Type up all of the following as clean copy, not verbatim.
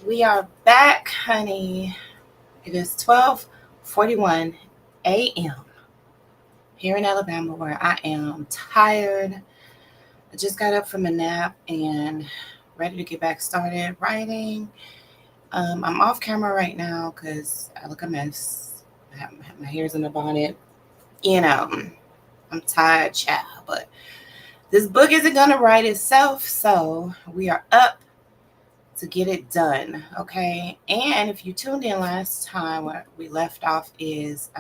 We are back, honey. It is 12:41 a.m. here in Alabama where I am tired. I just got up from a nap and ready to get back started writing. I'm off camera right now because I look a mess. I have my hair's in a bonnet. You know, I'm tired, child, but this book isn't going to write itself, so we are up to get it done. Okay. And if you tuned in last time, where we left off is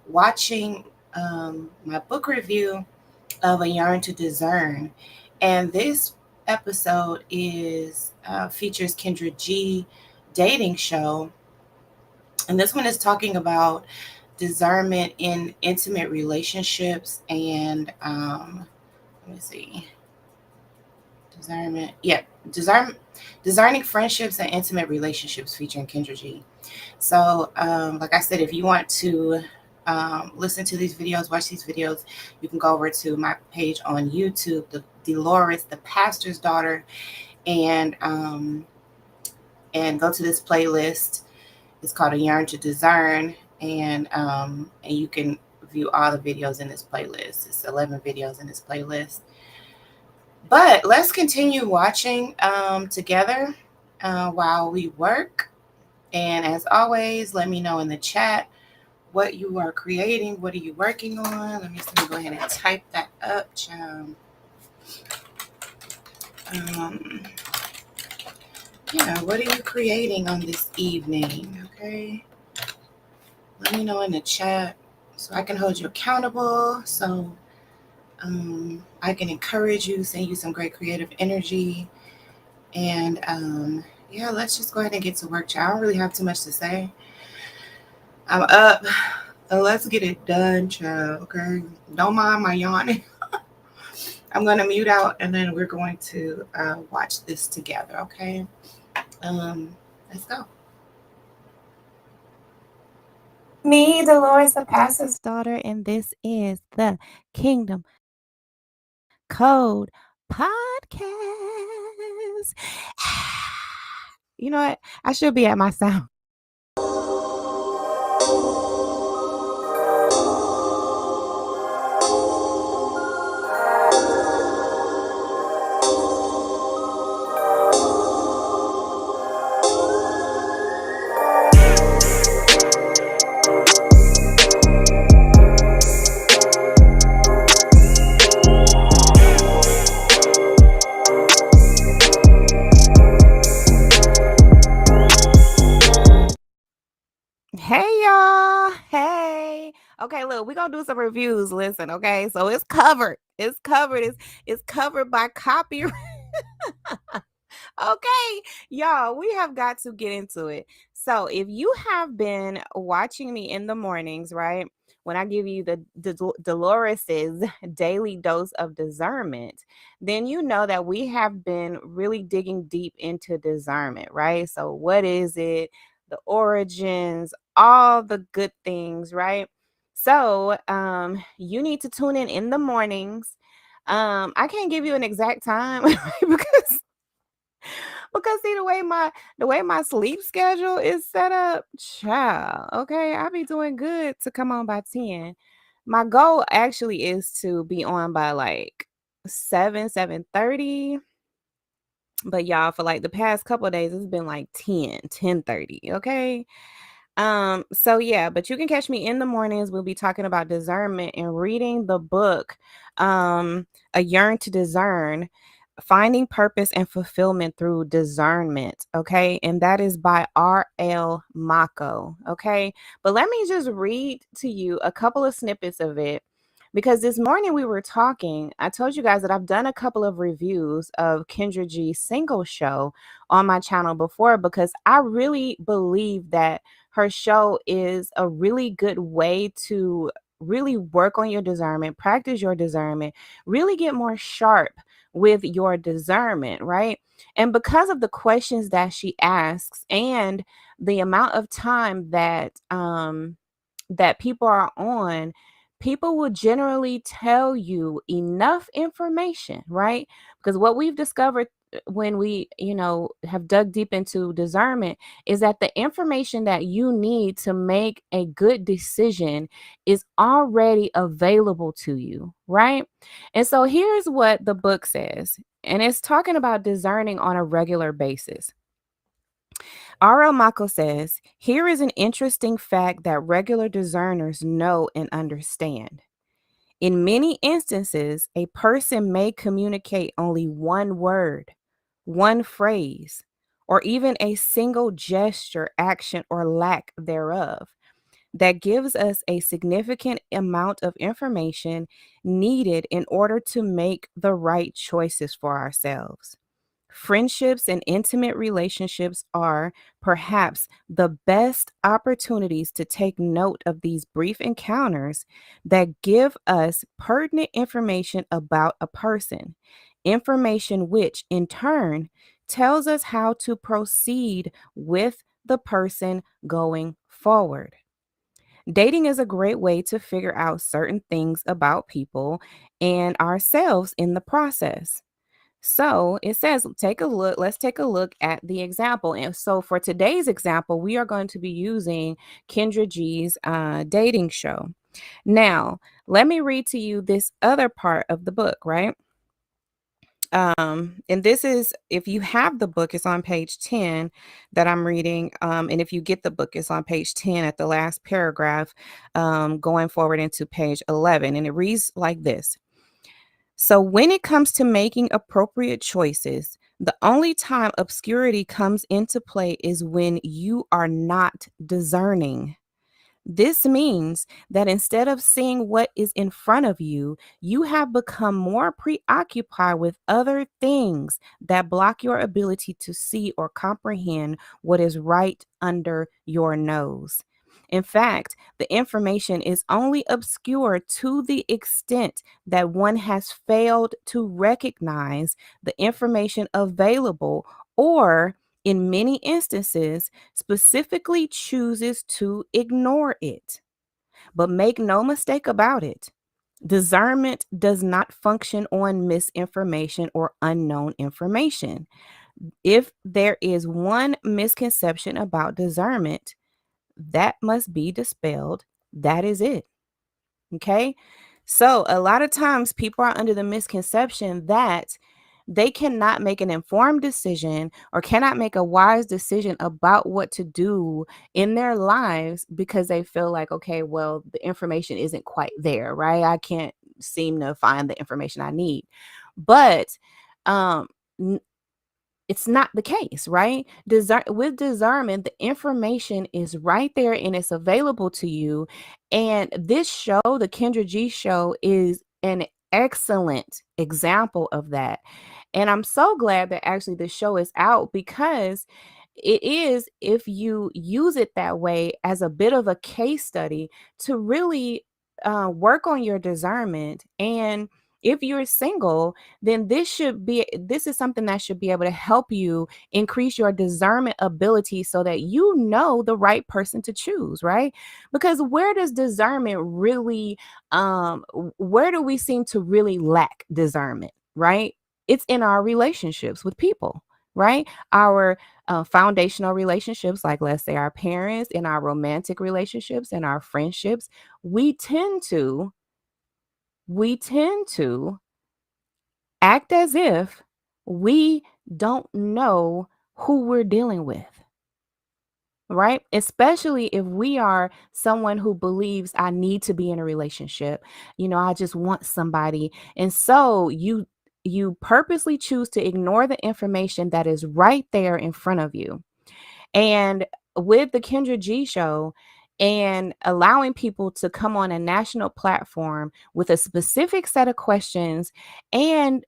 watching my book review of A Yarn to Discern. And this episode is features Kendra G dating show. And this one is talking about discernment in intimate relationships and let me see discernment. Yeah, discern, discerning friendships and intimate relationships featuring Kendra G. So, like I said, if you want to listen to these videos, watch these videos, you can go over to my page on YouTube, the Delores, the pastor's daughter, and um, and go to this playlist. It's called A Yarn to Discern, and you can view all the videos in this playlist. It's 11 videos in this playlist. But let's continue watching together while we work. And as always, let me know in the chat what you are creating. What are you working on? Let me go ahead and type that up, child. Um, yeah, what are you creating on this evening? Okay. Let me know in the chat so I can hold you accountable. So I can encourage you, send you some great creative energy. And yeah, let's just go ahead and get to work, child. I don't really have too much to say. I'm up. Let's get it done, child. Okay. Don't mind my yawning. I'm going to mute out and then we're going to watch this together. Okay. Um, let's go. Me, Dolores, the pastor's daughter, and this is the Kingdom Code Podcast. You know what? I should be at my sound. Hey y'all. Hey. Okay, look, we're gonna do some reviews. Listen, okay. So it's covered. It's covered by copyright. Okay, y'all, we have got to get into it. So if you have been watching me in the mornings, right? When I give you the Dolores's daily dose of discernment, then you know that we have been really digging deep into discernment, right? So what is it? The origins, all the good things, right? So you need to tune in the mornings. I can't give you an exact time because see the way my sleep schedule is set up, child. Okay, I be doing good to come on by 10. My goal actually is to be on by like 7:30. But y'all, for like the past couple of days, it's been like 10:30. Okay. So yeah, but you can catch me in the mornings. We'll be talking about discernment and reading the book, A Yearn to Discern, Finding Purpose and Fulfillment Through Discernment. Okay. And that is by R.L. Mako. Okay. But let me just read to you a couple of snippets of it. Because this morning we were talking, I told you guys that I've done a couple of reviews of Kendra G's single show on my channel before because I really believe that her show is a really good way to really work on your discernment, practice your discernment, really get more sharp with your discernment, right? And because of the questions that she asks and the amount of time that people are on, people will generally tell you enough information, right? Because what we've discovered when we, have dug deep into discernment, is that the information that you need to make a good decision is already available to you, right? And so here's what the book says, and it's talking about discerning on a regular basis. R.L. Mako says, here is an interesting fact that regular discerners know and understand. In many instances, a person may communicate only one word, one phrase, or even a single gesture, action, or lack thereof that gives us a significant amount of information needed in order to make the right choices for ourselves. Friendships and intimate relationships are perhaps the best opportunities to take note of these brief encounters that give us pertinent information about a person, information which, in turn, tells us how to proceed with the person going forward. Dating is a great way to figure out certain things about people and ourselves in the process. So it says, take a look. Let's take a look at the example. And so for today's example, we are going to be using Kendra G's dating show. Now, let me read to you this other part of the book, right? And this is, if you have the book, it's on page 10 that I'm reading. And if you get the book, it's on page 10 at the last paragraph, going forward into page 11. And it reads like this. So, when it comes to making appropriate choices, the only time obscurity comes into play is when you are not discerning. This means that instead of seeing what is in front of you, you have become more preoccupied with other things that block your ability to see or comprehend what is right under your nose. In fact, the information is only obscure to the extent that one has failed to recognize the information available, or in many instances, specifically chooses to ignore it. But make no mistake about it, discernment does not function on misinformation or unknown information. If there is one misconception about discernment, that must be dispelled. That is it. Okay. So a lot of times people are under the misconception that they cannot make an informed decision or cannot make a wise decision about what to do in their lives because they feel like, okay, well, the information isn't quite there, right? I can't seem to find the information I need. But um, it's not the case, right? With discernment, the information is right there and it's available to you. And this show, the Kendra G show, is an excellent example of that. And I'm so glad that actually the show is out, because it is, if you use it that way as a bit of a case study to really work on your discernment. And if you're single, then this is something that should be able to help you increase your discernment ability so that you know the right person to choose, right? Because where does discernment really where do we seem to really lack discernment, right? It's in our relationships with people, right? Our foundational relationships, like let's say our parents, in our romantic relationships, in our friendships, we tend to we tend to act as if we don't know who we're dealing with, right? Especially if we are someone who believes I need to be in a relationship. I just want somebody. And so you purposely choose to ignore the information that is right there in front of you. And with the Kendra G show and allowing people to come on a national platform with a specific set of questions, and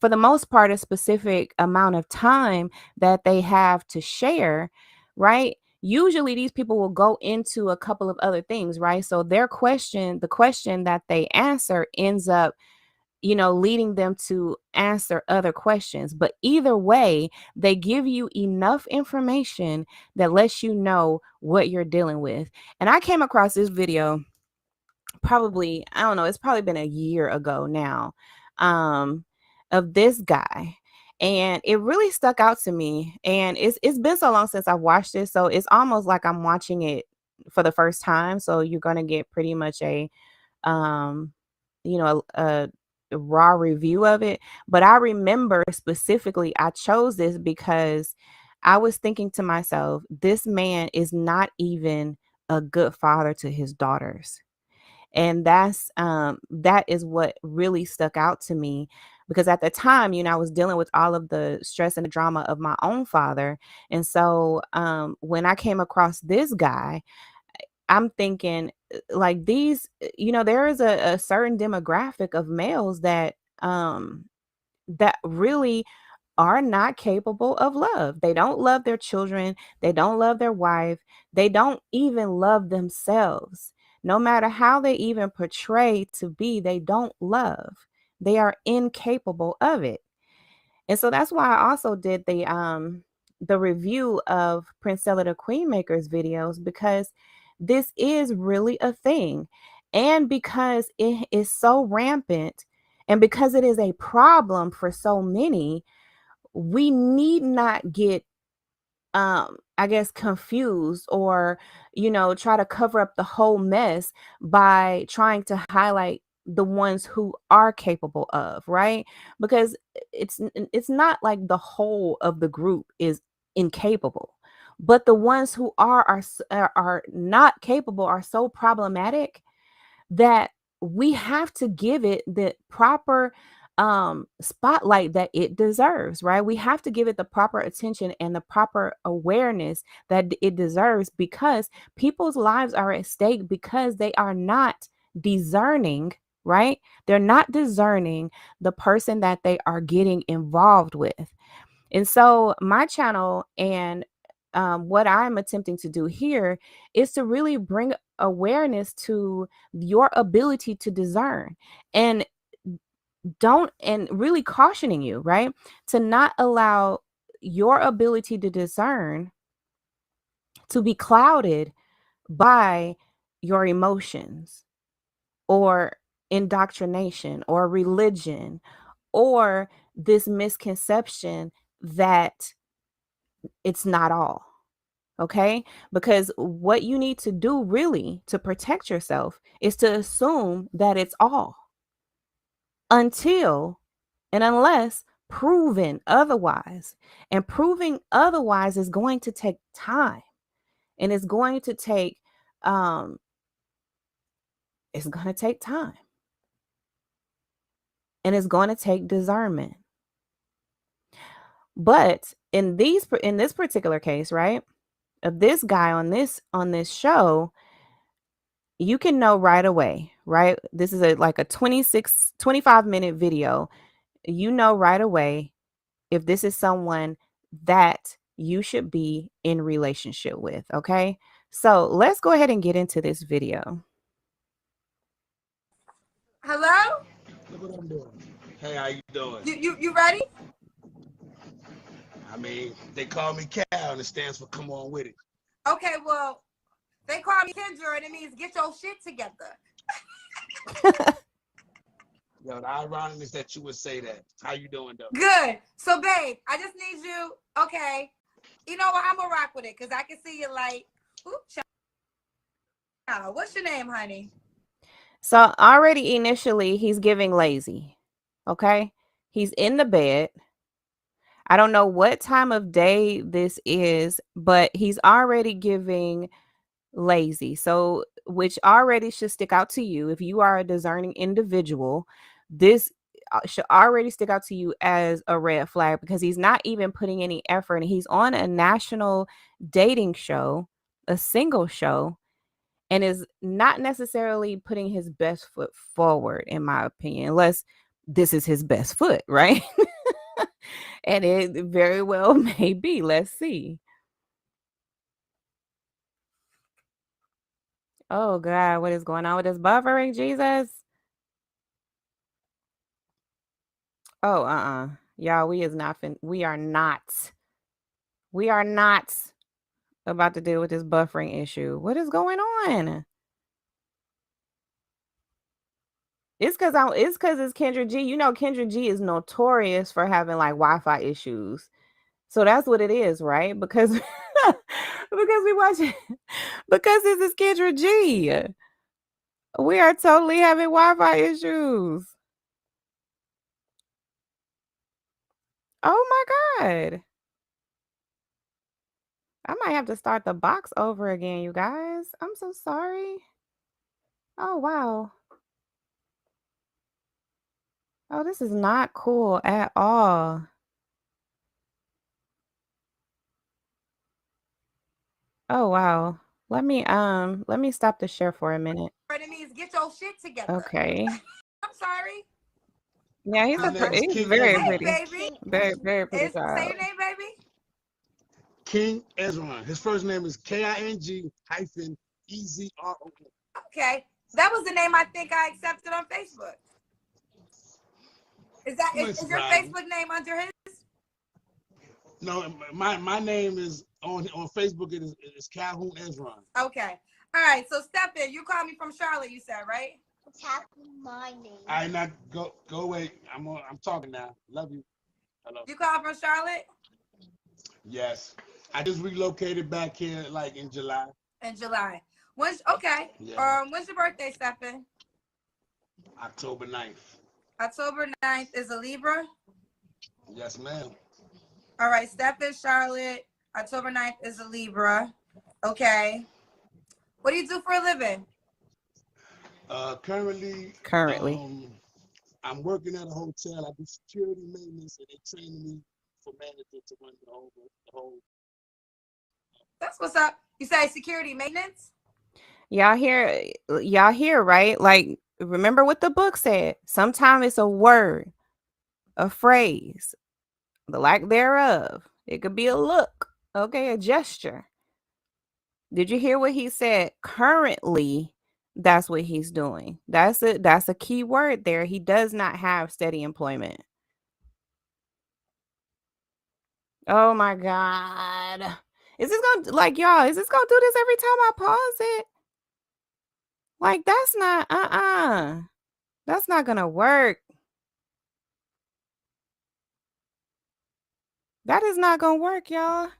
for the most part, a specific amount of time that they have to share, right? Usually these people will go into a couple of other things, right? So the question that they answer ends up leading them to answer other questions. But either way, they give you enough information that lets you know what you're dealing with. And I came across this video probably, I don't know, it's probably been a year ago now, um, of this guy. and it really stuck out to me. And it's been so long since I've watched it, so it's almost like I'm watching it for the first time. So you're gonna get pretty much a um, a raw review of it. But I remember specifically, I chose this because I was thinking to myself, this man is not even a good father to his daughters. And that is what really stuck out to me, because at the time, I was dealing with all of the stress and the drama of my own father. And so when I came across this guy, I'm thinking, like, these, there is a certain demographic of males that really are not capable of love. They don't love their children, they don't love their wife, they don't even love themselves. No matter how they even portray to be, they don't love. They are incapable of it. And so that's why I also did the review of Princella the Queenmaker's videos, because this is really a thing. And because it is so rampant, and because it is a problem for so many, we need not get I guess confused, or try to cover up the whole mess by trying to highlight the ones who are capable of, right? Because it's not like the whole of the group is incapable, but the ones who are not capable are so problematic that we have to give it the proper spotlight that it deserves, right? We have to give it the proper attention and the proper awareness that it deserves, because people's lives are at stake, because they are not discerning, right? They're not discerning the person that they are getting involved with. And so my channel, and what I'm attempting to do here, is to really bring awareness to your ability to discern, and really cautioning you, right? To not allow your ability to discern to be clouded by your emotions, or indoctrination, or religion, or this misconception that it's not all. Okay? Because what you need to do really to protect yourself is to assume that it's all, until and unless proven otherwise. And proving otherwise is going to take time, and um it's going to take time, and it's going to take discernment. But in this particular case, right, of this guy on this show, you can know right away, right? This is like a 25-minute video. You know right away if this is someone that you should be in relationship with, okay? So let's go ahead and get into this video. Hello? Look what I'm doing. Hey, how you doing? You ready? I mean, they call me Cal, and it stands for "Come on with it." Okay, well, they call me Kendra, and it means get your shit together. Yo, the irony is that you would say that. How you doing, though? Good. So, babe, I just need you. Okay. You know what? I'm going to rock with it because I can see you like, oops, child. What's your name, honey? So already initially he's giving lazy. Okay? He's in the bed. I don't know what time of day this is, but he's already giving lazy. So, which already should stick out to you if you are a discerning individual. This should already stick out to you as a red flag, because he's not even putting any effort, and he's on a national dating show, a single show, and is not necessarily putting his best foot forward, in my opinion, unless this is his best foot, right? And it very well may be. Let's see. Oh God, what is going on with this buffering, Jesus? Oh, y'all, we are not about to deal with this buffering issue. What is going on? It's because it's Kendra G. You know, Kendra G is notorious for having like Wi-Fi issues. So that's what it is, right? Because because we watch it because this is Kendra G. We are totally having Wi-Fi issues. Oh my God. I might have to start the box over again, you guys. I'm so sorry. Oh wow. Oh, this is not cool at all. Oh wow. Let me stop the share for a minute. It means get your shit together. Okay. I'm sorry. Yeah, His name is he's King very Ezra. Hey, pretty. baby. Very pretty Say child. your name, baby. King Ezra. His first name is KING-EZRO. Okay. That was the name I think I accepted on Facebook. Is your Facebook name under his? No, my name is on Facebook. It is Calhoun Ezra. Okay. All right. So Stephen, you called me from Charlotte. You said, right? Tap my name. I not go away. I'm talking now. Love you. Hello. You called from Charlotte? Yes. I just relocated back here like in July. In July. Okay. Yeah. When's your birthday, Stephen? October 9th. October 9th is a Libra. Yes, ma'am. All right, Stephen, Charlotte. October 9th is a Libra. Okay. What do you do for a living? Currently, I'm working at a hotel. I do security maintenance, and they training me for manager to run the whole. That's what's up. You say security maintenance? Y'all hear, right? Like, remember what the book said. Sometimes it's a word, a phrase, the lack thereof. It could be a look, okay, a gesture. Did you hear what he said? Currently, that's what he's doing. That's a key word there. He does not have steady employment. Oh my God. Is this gonna do this every time I pause it? Like, that's not that's not gonna work. That is not gonna work, y'all.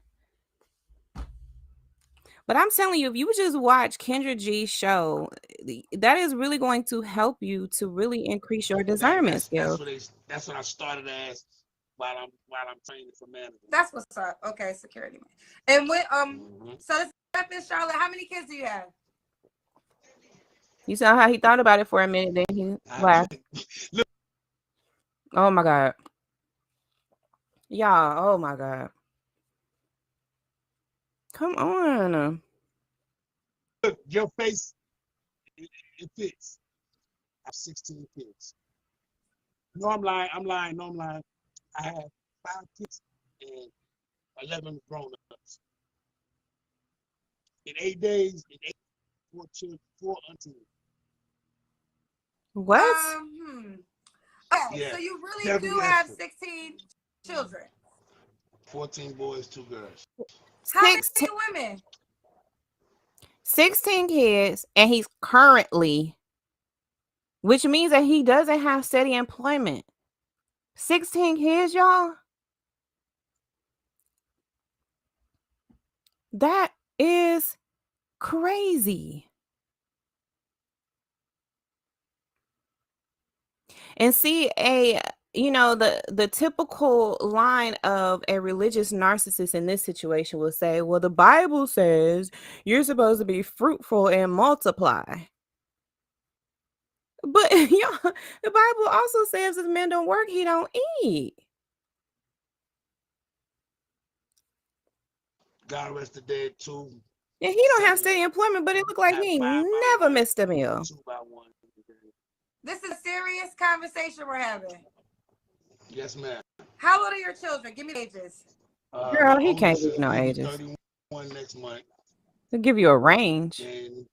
But I'm telling you, if you just watch Kendra G's show, that is really going to help you to really increase your discernment skills. That's what I started as while I'm training for manager. That's what's up. Okay, security. And when so this Stephen, Charlotte, how many kids do you have? You saw how he thought about it for a minute, then he laughed. Oh my God. Y'all, oh my God. Come on. Look, your face, it fits. I have 16 kids. No, I'm lying. No, I'm lying. I have 5 kids and 11 grown-ups. In 8 days, 4 children, 4 aunties. What? Okay, Yeah, so you really Debbie do have Ashford. 16 children. 14 boys, 2 girls. How many women? 16 kids, and he's currently, which means that he doesn't have steady employment. 16 kids, y'all. That is crazy. And see, the typical line of a religious narcissist in this situation will say, well, the Bible says you're supposed to be fruitful and multiply. But the Bible also says if men don't work, he don't eat. God rest the dead too. And he don't have steady employment, but it looked like he never missed a meal. 2 by 1. This is a serious conversation we're having. Yes, ma'am. How old are your children? Give me ages. Girl, he can't give you no ages. 31 next month. He'll give you a range. And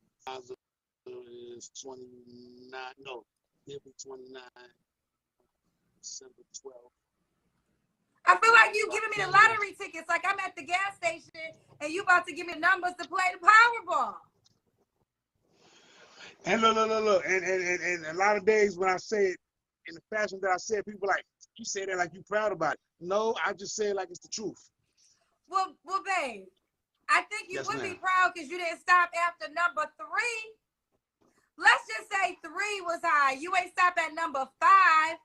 is 29. No, he'll be 29. December 12th. I feel like you giving me the lottery tickets, like I'm at the gas station and you about to give me the numbers to play the Powerball. And look. And a lot of days when I say it in the fashion that I said, people like, you say that like you proud about it. No, I just say it like it's the truth. Well, babe, I think you Yes, would ma'am. be proud because you didn't stop after number 3. Let's just say 3 was high. You ain't stop at number 5.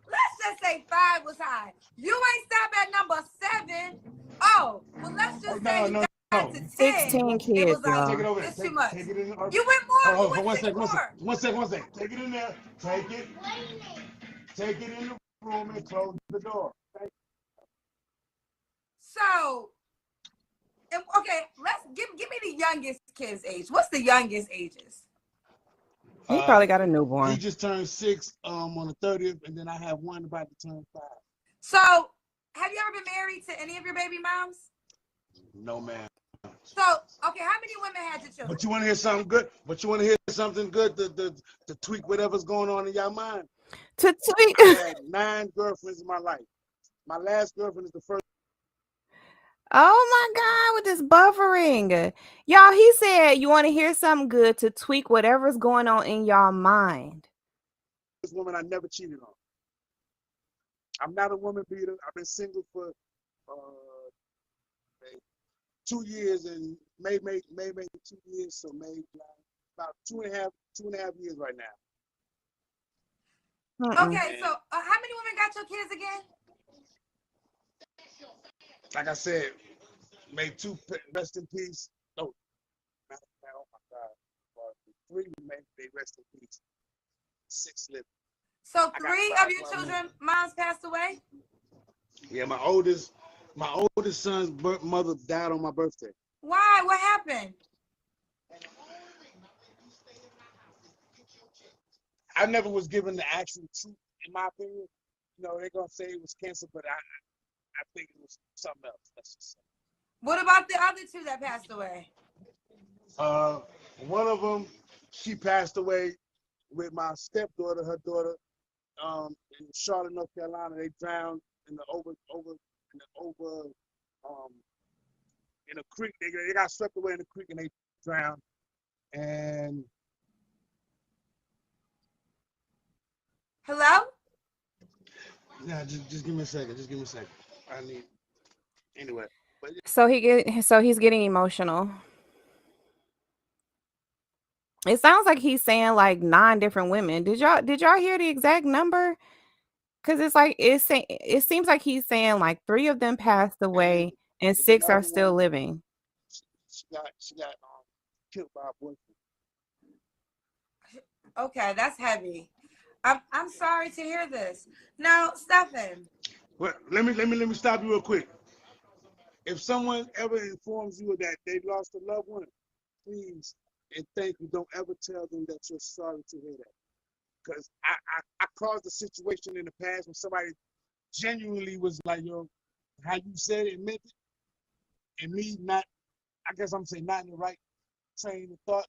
Let's just say 5 was high. You ain't stop at number 7. Oh, well, let's just say you got to 10. 16 It kids, was like, Take it y'all. over there. it's too much. Take it in. You went more. Hold You on, went 6 more. One second. Take it in there. Take it. Take it in the room and close the door. So, okay, let's give me the youngest kid's age. What's the youngest ages? He probably got a He newborn. just turned 6 on the 30th, and then I have one about to turn 5. So, have you ever been married to any of your baby moms? No, ma'am. So, okay, how many women had your children? But you want to hear something good? To tweak whatever's going on in your mind? To tweet. I had 9 girlfriends in my life. My last girlfriend is the first. Oh my God, with this buffering. Y'all, he said you want to hear something good to tweak whatever's going on in your mind. This woman I never cheated on. I'm not a woman beater. I've been single for 2 years and maybe 2 years, so maybe about two and a half years right now. Okay, so how many women got your kids again? Like I said, made 2 rest in peace. Oh my God. 3 maybe they rest in peace. 6 living. So 3 of your children, moms passed away? Yeah, my oldest son's mother died on my birthday. Why? What happened? I never was given the actual truth, in my opinion. You know, they're gonna say it was cancer, but I think it was something else. That's just What about the other 2 that passed away? one of them, she passed away with my stepdaughter, her daughter, in Charlotte, North Carolina. They drowned in the in a creek. They got swept away in the creek and they drowned. And Hello? yeah, just give me a second. I need anyway. But So he's getting emotional. It sounds like he's saying like 9 different women. Did y'all hear the exact number? Because it seems like he's saying like 3 of them passed away and 6 are still living. She got killed by a boyfriend. Okay, that's heavy. I'm sorry to hear this. Now, Stephen. Well, let me stop you real quick. If someone ever informs you that they lost a loved one, please and thank you. Don't ever tell them that you're sorry to hear that. Because I caused a situation in the past when somebody genuinely was like, yo, how you said it, meant it, and me not, I guess I'm saying not in the right train of thought.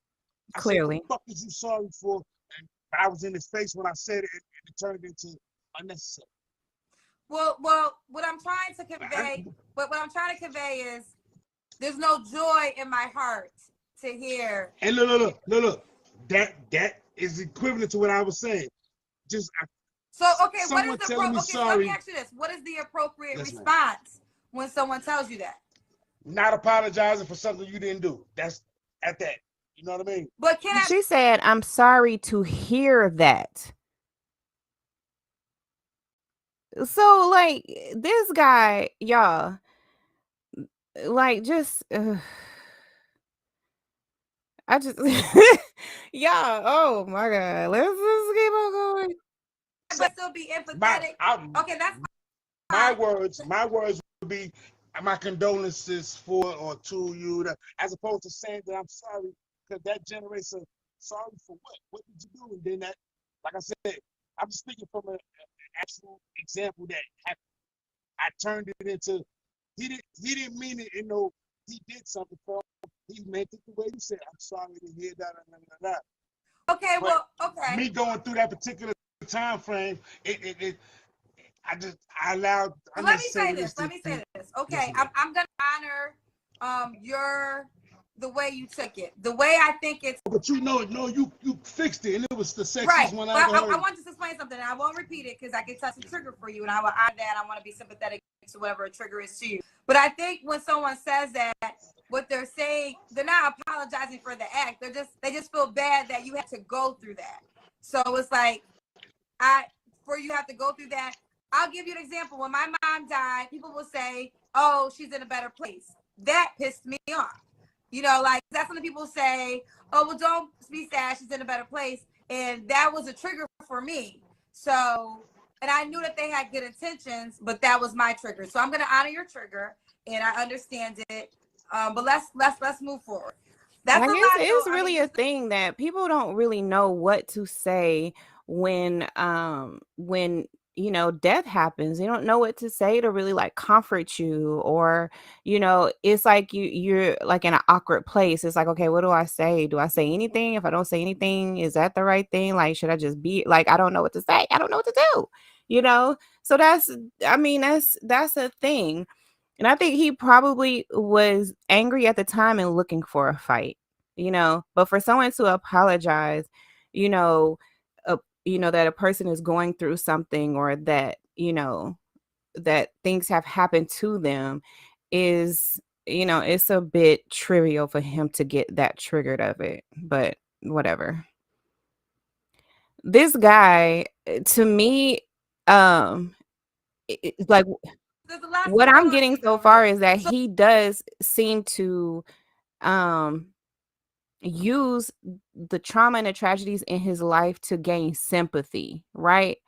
Clearly. I said, what the fuck is you sorry for? And I was in his face when I said it, and it turned into unnecessary. Well, what I'm trying to convey, is there's no joy in my heart to hear. And look. That is equivalent to what I was saying. So, okay, what is the telling me okay? sorry. Let me ask you this: what is the appropriate response when someone tells you that? Not apologizing for something you didn't do. That's at that. You know what I mean? But She said, "I'm sorry to hear that." So, like, this guy, y'all, like, just, I just, yeah. Oh my God, let's just keep on going. But still be empathetic. Okay, that's my words would be my condolences for or to you, as opposed to saying that I'm sorry, because that generates a sorry for what? What did you do? And then that, like I said, I'm speaking from an actual example that happened. I turned it into he didn't mean it. You know, he did something for him. He meant it the way you said. I'm sorry to hear that. Okay, but, well, okay. Me going through that particular time frame, I allowed. Let me say this. Okay, yes, I'm gonna honor your the way you took it. The way I think it's But you fixed it, and it was the sexiest right. one But I ever heard. I want to explain something, and I won't repeat it because I can touch a trigger for you, and I will honor that. I want to be sympathetic to whatever a trigger is to you. But I think when someone says that, what they're saying, they're not apologizing for the act. They just feel bad that you had to go through that. So it's like for you have to go through that. I'll give you an example. When my mom died, people will say, "Oh, she's in a better place." That pissed me off. Like that's when people say, "Oh, well, don't be sad. She's in a better place," and that was a trigger for me. So, and I knew that they had good intentions, but that was my trigger. So I'm gonna honor your trigger, and I understand it. But let's move forward. That's I a guess lot. it's Though. really a thing that people don't really know what to say when death happens. They don't know what to say to really like comfort you, or it's like you're like in an awkward place. It's like, okay, what do I say? Do I say anything? If I don't say anything, is that the right thing? Like, should I just be like, I don't know what to say. I don't know what to do. So that's a thing. And I think he probably was angry at the time and looking for a fight, but for someone to apologize, you know, that a person is going through something, or that, that things have happened to them is, it's a bit trivial for him to get that triggered of it, but whatever. This guy, to me, like There's a lot what to go I'm getting into, so though, far right? is that So he does seem to use the trauma and the tragedies in his life to gain sympathy, right?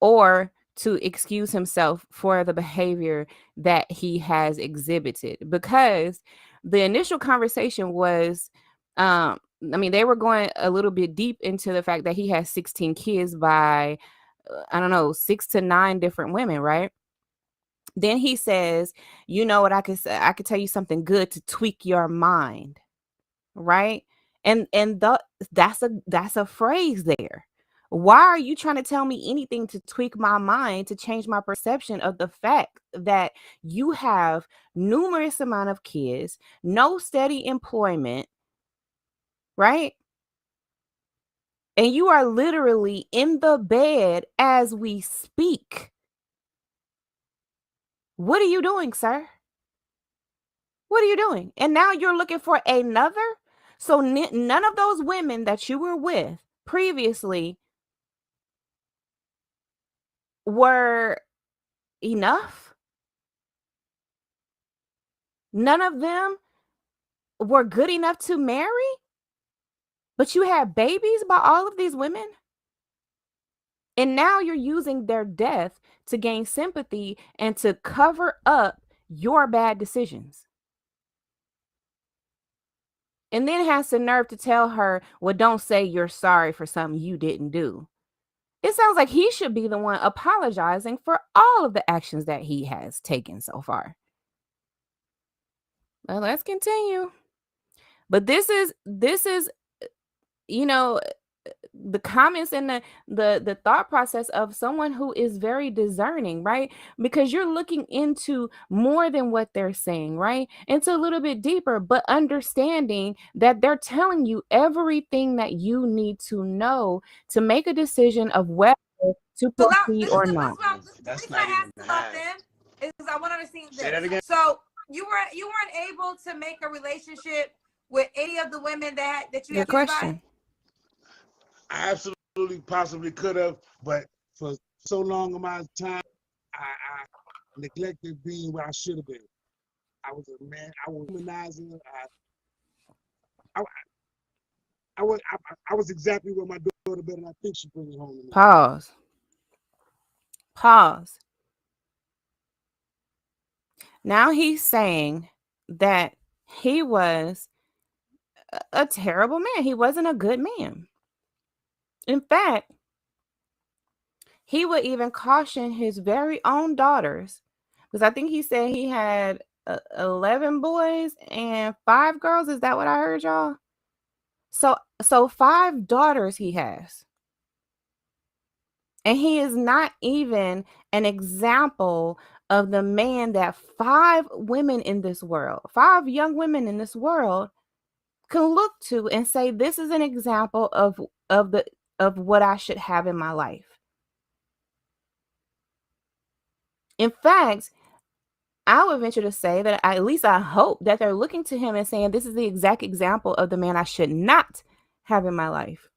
Or to excuse himself for the behavior that he has exhibited. Because the initial conversation was, they were going a little bit deep into the fact that he has 16 kids by, I don't know, 6 to 9 different women, right? Then he says, you know what, I could say, I could tell you something good to tweak your mind, right? That's a phrase there. Why are you trying to tell me anything to tweak my mind, to change my perception of the fact that you have numerous amount of kids, no steady employment, right? And you are literally in the bed as we speak. What are you doing, sir? What are you doing? And now you're looking for another? So none of those women that you were with previously were enough? None of them were good enough to marry? But you had babies by all of these women? And now you're using their death to gain sympathy and to cover up your bad decisions. And then has the nerve to tell her, well, don't say you're sorry for something you didn't do. It sounds like he should be the one apologizing for all of the actions that he has taken so far. Well, let's continue. But this is the comments and the thought process of someone who is very discerning, right? Because you're looking into more than what they're saying, right? Into a little bit deeper, but understanding that they're telling you everything that you need to know to make a decision of whether to So proceed or not. the reason I asked about them is I want to understand this. Say that again. So you weren't able to make a relationship with any of the women that you Good had kids by? question. I absolutely possibly could have, but for so long amount of time, I neglected being where I should have been. I was a man. I was a womanizer. I was exactly where my daughter better not think she bring it home to me. Pause. Now he's saying that he was a terrible man. He wasn't a good man. In fact, he would even caution his very own daughters, because I think he said he had 11 boys and 5 girls. Is that what I heard, y'all? So 5 daughters he has. And he is not even an example of the man that 5 women in this world, 5 young women in this world can look to and say, this is an example of what I should have in my life. In fact, I would venture to say that at least I hope that they're looking to him and saying, this is the exact example of the man I should not have in my life.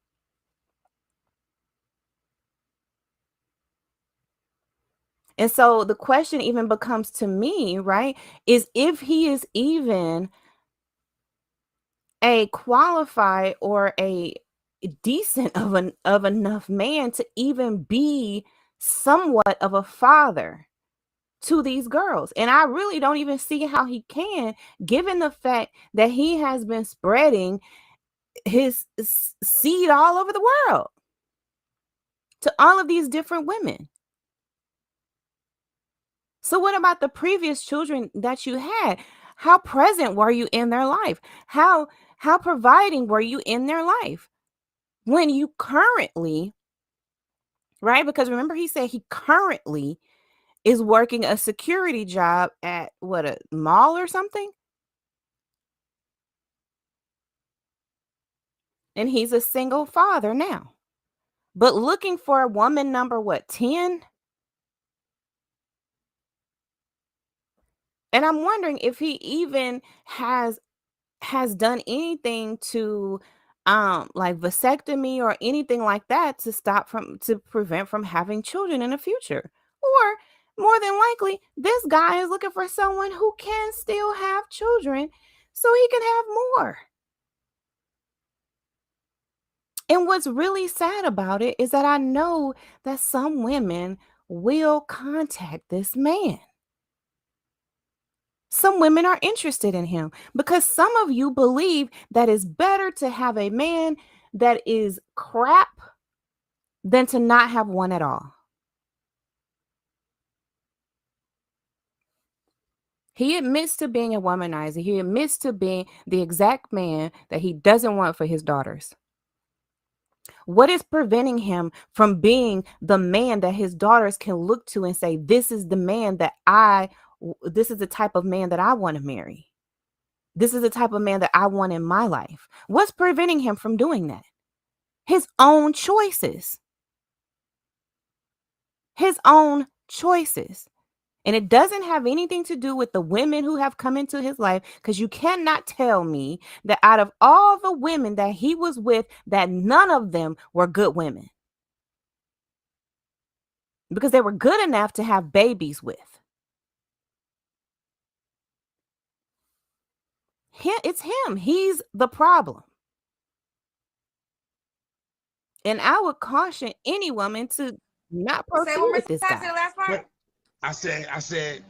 And so the question even becomes to me, right, is if he is even a qualified or a decent of enough man to even be somewhat of a father to these girls. And I really don't even see how he can, given the fact that he has been spreading his seed all over the world to all of these different women. So what about the previous children that you had? How present were you in their life? How providing were you in their life? When you currently, right? Because remember, he said he currently is working a security job at what, a mall or something? And he's a single father now. But looking for a woman number what, 10? And I'm wondering if he even has done anything to like vasectomy or anything like that to prevent from having children in the future. Or more than likely, this guy is looking for someone who can still have children so he can have more. And what's really sad about it is that I know that some women will contact this man. Some women are interested in him because some of you believe that it's better to have a man that is crap than to not have one at all. He admits to being a womanizer. He admits to being the exact man that he doesn't want for his daughters. What is preventing him from being the man that his daughters can look to and say, this is the man this is the type of man that I want to marry. This is the type of man that I want in my life. What's preventing him from doing that? His own choices. His own choices. And it doesn't have anything to do with the women who have come into his life, because you cannot tell me that out of all the women that he was with, that none of them were good women. Because they were good enough to have babies with. It's him. He's the problem. And I would caution any woman to not proceed with this guy. The last part. I said,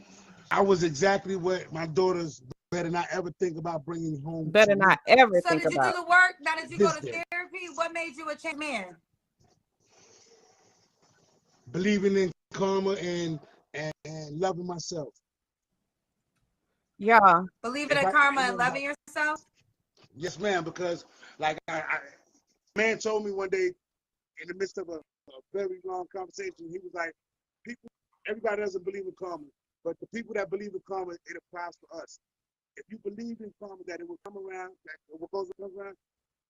I was exactly what my daughters better not ever think about bringing home. Better not ever So think did you about. do the work? Now did you go to This day. therapy? What made you a changed man? Believing in karma and loving myself. Yeah. Believing in karma and loving yourself? Yes, ma'am, because like man told me one day in the midst of a very long conversation, he was like, everybody doesn't believe in karma, but the people that believe in karma, it applies for us. If you believe in karma, that it will come around, that what goes around,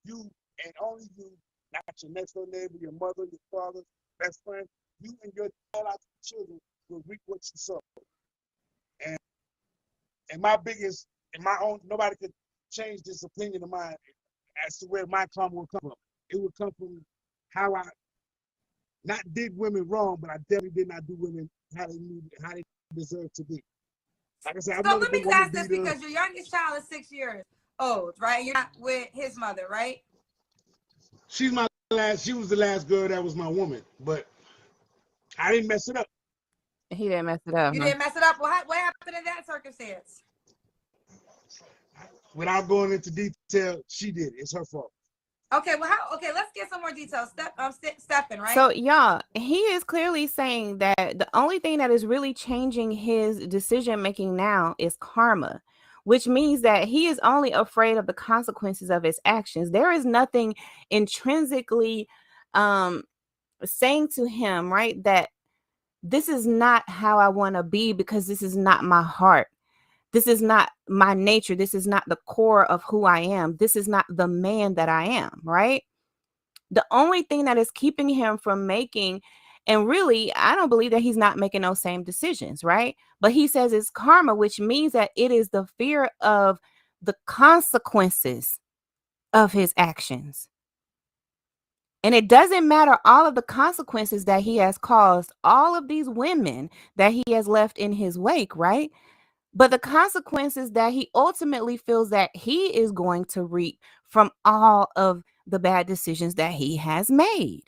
you and only you, not your next door neighbor, your mother, your father, best friend, you and your children will reap what you sow. And my biggest, and my own, nobody could change this opinion of mine as to where my karma will come from. It will come from how I not did women wrong, but I definitely did not do women how they deserve to be. Like I said, so let me ask this, because your youngest child is 6 years old, right? You're not with his mother, right? She was the last girl that was my woman, but I didn't mess it up. He didn't mess it up. You didn't mess it up. What happened in that circumstance? Without going into detail, she did. It's her fault. Okay, well, let's get some more details. Stephen, right? So, y'all, he is clearly saying that the only thing that is really changing his decision making now is karma, which means that he is only afraid of the consequences of his actions. There is nothing intrinsically saying to him, right, that this is not how I want to be because this is not my heart. This is not my nature. This is not the core of who I am. This is not the man that I am, right? The only thing that is keeping him from making, and really, I don't believe that he's not making those same decisions, right? But he says it's karma, which means that it is the fear of the consequences of his actions. And it doesn't matter all of the consequences that he has caused, all of these women that he has left in his wake, right? But the consequences that he ultimately feels that he is going to reap from all of the bad decisions that he has made.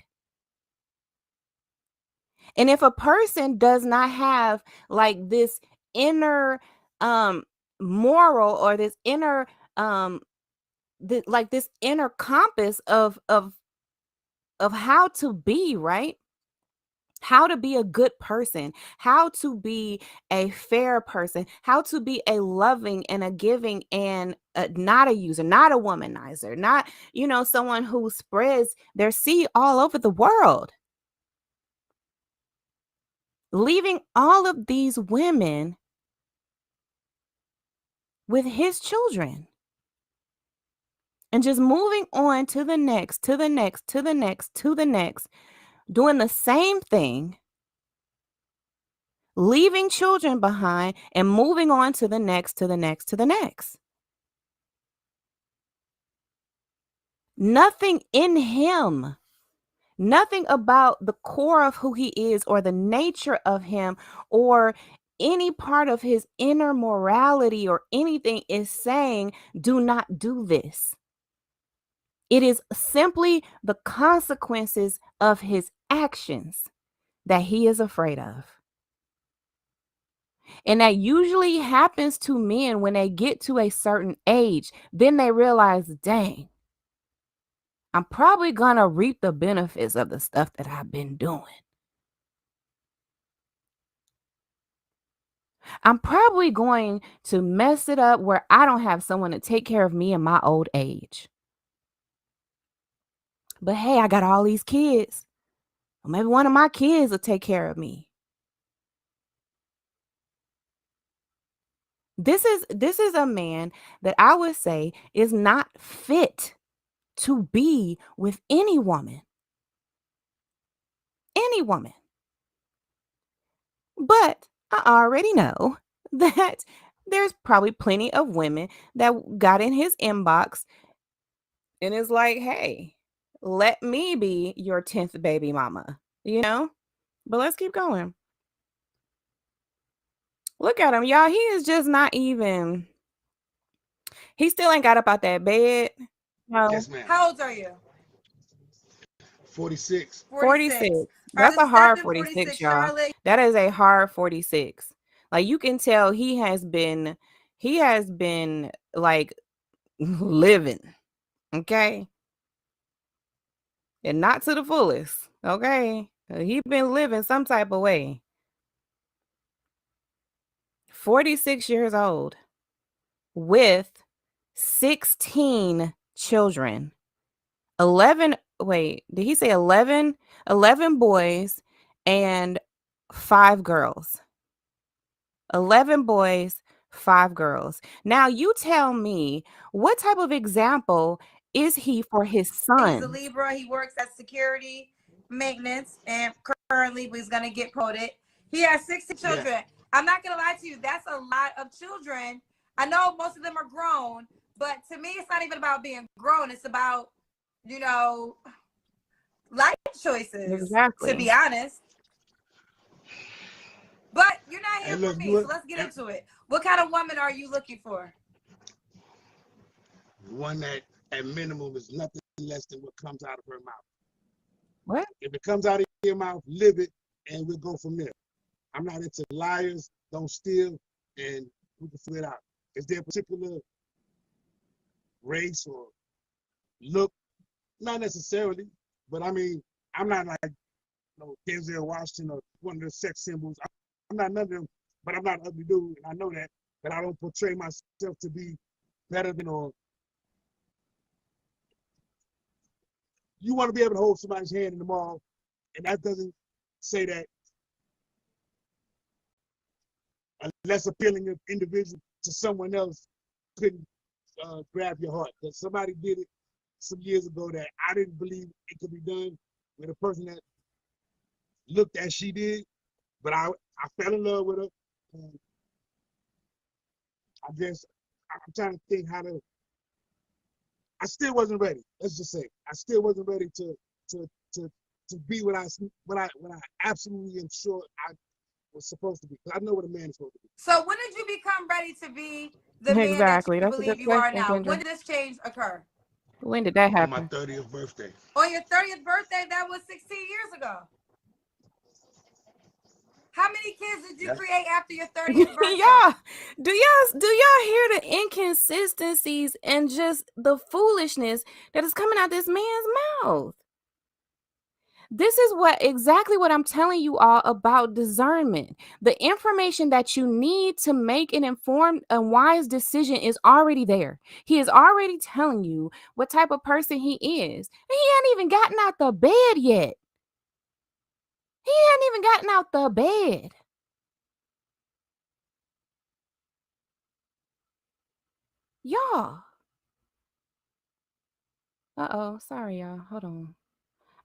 And if a person does not have like this inner moral, or this inner like this inner compass of how to be, right? How to be a good person, how to be a fair person, how to be a loving and a giving, and not a user, not a womanizer, not, someone who spreads their seed all over the world. Leaving all of these women with his children and just moving on to the next, to the next, to the next, to the next, doing the same thing, leaving children behind and moving on to the next, to the next, to the next. Nothing in him, nothing about the core of who he is or the nature of him or any part of his inner morality or anything is saying, do not do this. It is simply the consequences of his actions that he is afraid of. And that usually happens to men when they get to a certain age. Then they realize, dang, I'm probably going to reap the benefits of the stuff that I've been doing. I'm probably going to mess it up where I don't have someone to take care of me in my old age. But hey, I got all these kids. Or maybe one of my kids will take care of me. This is a man that I would say is not fit to be with any woman. Any woman. But I already know that there's probably plenty of women that got in his inbox and is like, hey, let me be your 10th baby mama, But let's keep going. Look at him, y'all. He is just not even, he still ain't got up out that bed. No. Yes, ma'am. How old are you? 46. 46. That's Charlie a hard Stephen, 46, y'all. Charlie. That is a hard 46. Like you can tell he has been like living, okay? And not to the fullest, okay? He been living some type of way. 46 years old with 16 children. 11, wait, did he say 11? 11 boys and 5 girls. 11 boys, 5 girls. Now you tell me, what type of example is he for his son? He's a Libra. He works at security maintenance, and currently he's going to get promoted. He has 60 children. Yeah. I'm not going to lie to you. That's a lot of children. I know most of them are grown, but to me, it's not even about being grown. It's about, life choices. Exactly. To be honest. But you're not here for me, so let's get into it. What kind of woman are you looking for? One that, at minimum, is nothing less than what comes out of her mouth. What? If it comes out of your mouth, live it, and we'll go from there. I'm not into liars, don't steal, and we can figure it out. Is there a particular race or look? Not necessarily, but I mean, I'm not like Denzel Washington or one of the sex symbols. I'm not none of them, but I'm not an ugly dude, and I know that. But I don't portray myself to be better than or. You want to be able to hold somebody's hand in the mall, and that doesn't say that a less appealing individual to someone else couldn't grab your heart. That somebody did it some years ago that I didn't believe it could be done with a person that looked as she did, but I fell in love with her. And I guess I'm trying to think how to. I still wasn't ready. Let's just say I still wasn't ready to be what I absolutely am sure I was supposed to be. I know what a man is supposed to be. So when did you become ready to be the man that Exactly. you That's a believe good you are question, now? When Kendra. did this change occur? When did that On my happen? 30th birthday. On your 30th birthday, that was 16 years ago. How many kids did you create after your 30th birthday? Yeah. Do y'all hear the inconsistencies and just the foolishness that is coming out this man's mouth? This is exactly what I'm telling you all about discernment. The information that you need to make an informed and wise decision is already there. He is already telling you what type of person he is. And he hadn't even gotten out the bed yet. He hadn't even gotten out the bed. Y'all. Uh-oh. Sorry, y'all. Hold on.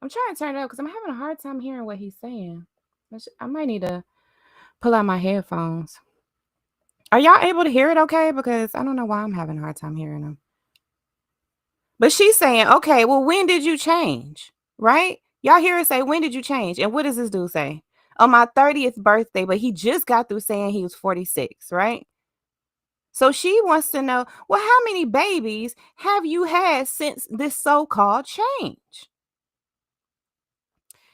I'm trying to turn it up because I'm having a hard time hearing what he's saying. I might need to pull out my headphones. Are y'all able to hear it okay? Because I don't know why I'm having a hard time hearing him. But she's saying, okay, well, when did you change? Right? Y'all hear her say, when did you change? And what does this dude say? On my 30th birthday, but he just got through saying he was 46, right? So she wants to know, well, how many babies have you had since this so-called change?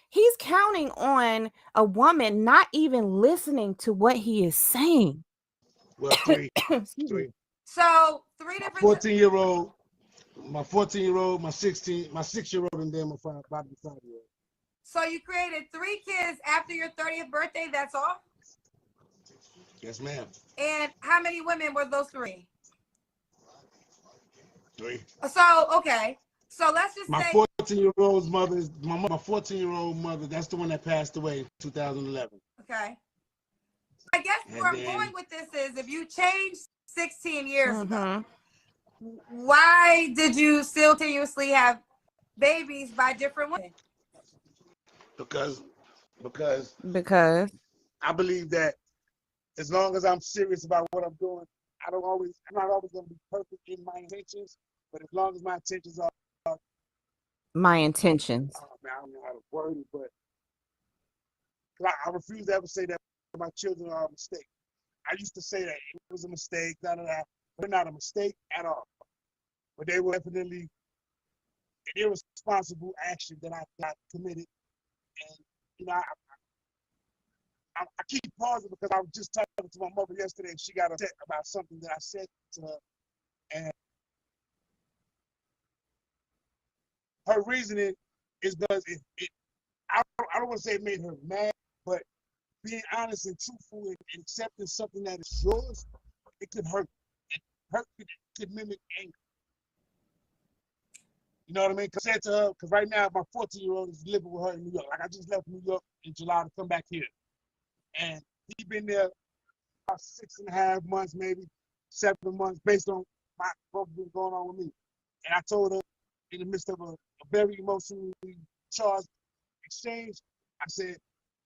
He's counting on a woman not even listening to what he is saying. Well, three. So 3 different. 14-year-old, my 14-year-old, my 6-year-old, and then my 5-year-old. So you created 3 kids after your 30th birthday. That's all. Yes, ma'am. And how many women were those 3? 3. So okay. So let's just my say 14-year-old's mother is my 14-year-old mother. That's the one that passed away in 2011. Okay. I guess where I'm going with this is, if you changed 16 years ago, why did you still continuously have babies by different women? Because I believe that as long as I'm serious about what I'm doing, I'm not always going to be perfect in my intentions, but as long as my intentions are my intentions. I don't know how to word it, but I refuse to ever say that my children are a mistake. I used to say that it was a mistake, but they're not a mistake at all. But they were definitely an irresponsible action that I committed. And, you know, I keep pausing because I was just talking to my mother yesterday and she got upset about something that I said to her. And her reasoning is because I don't want to say it made her mad, but being honest and truthful and accepting something that is yours, it could hurt. And hurt could mimic anger. You know what I mean? Because I said to her, because right now my 14-year-old is living with her in New York. Like I just left New York in July to come back here. And he's been there about 6.5 months, maybe 7 months, based on what's been going on with me. And I told her in the midst of a very emotionally charged exchange, I said,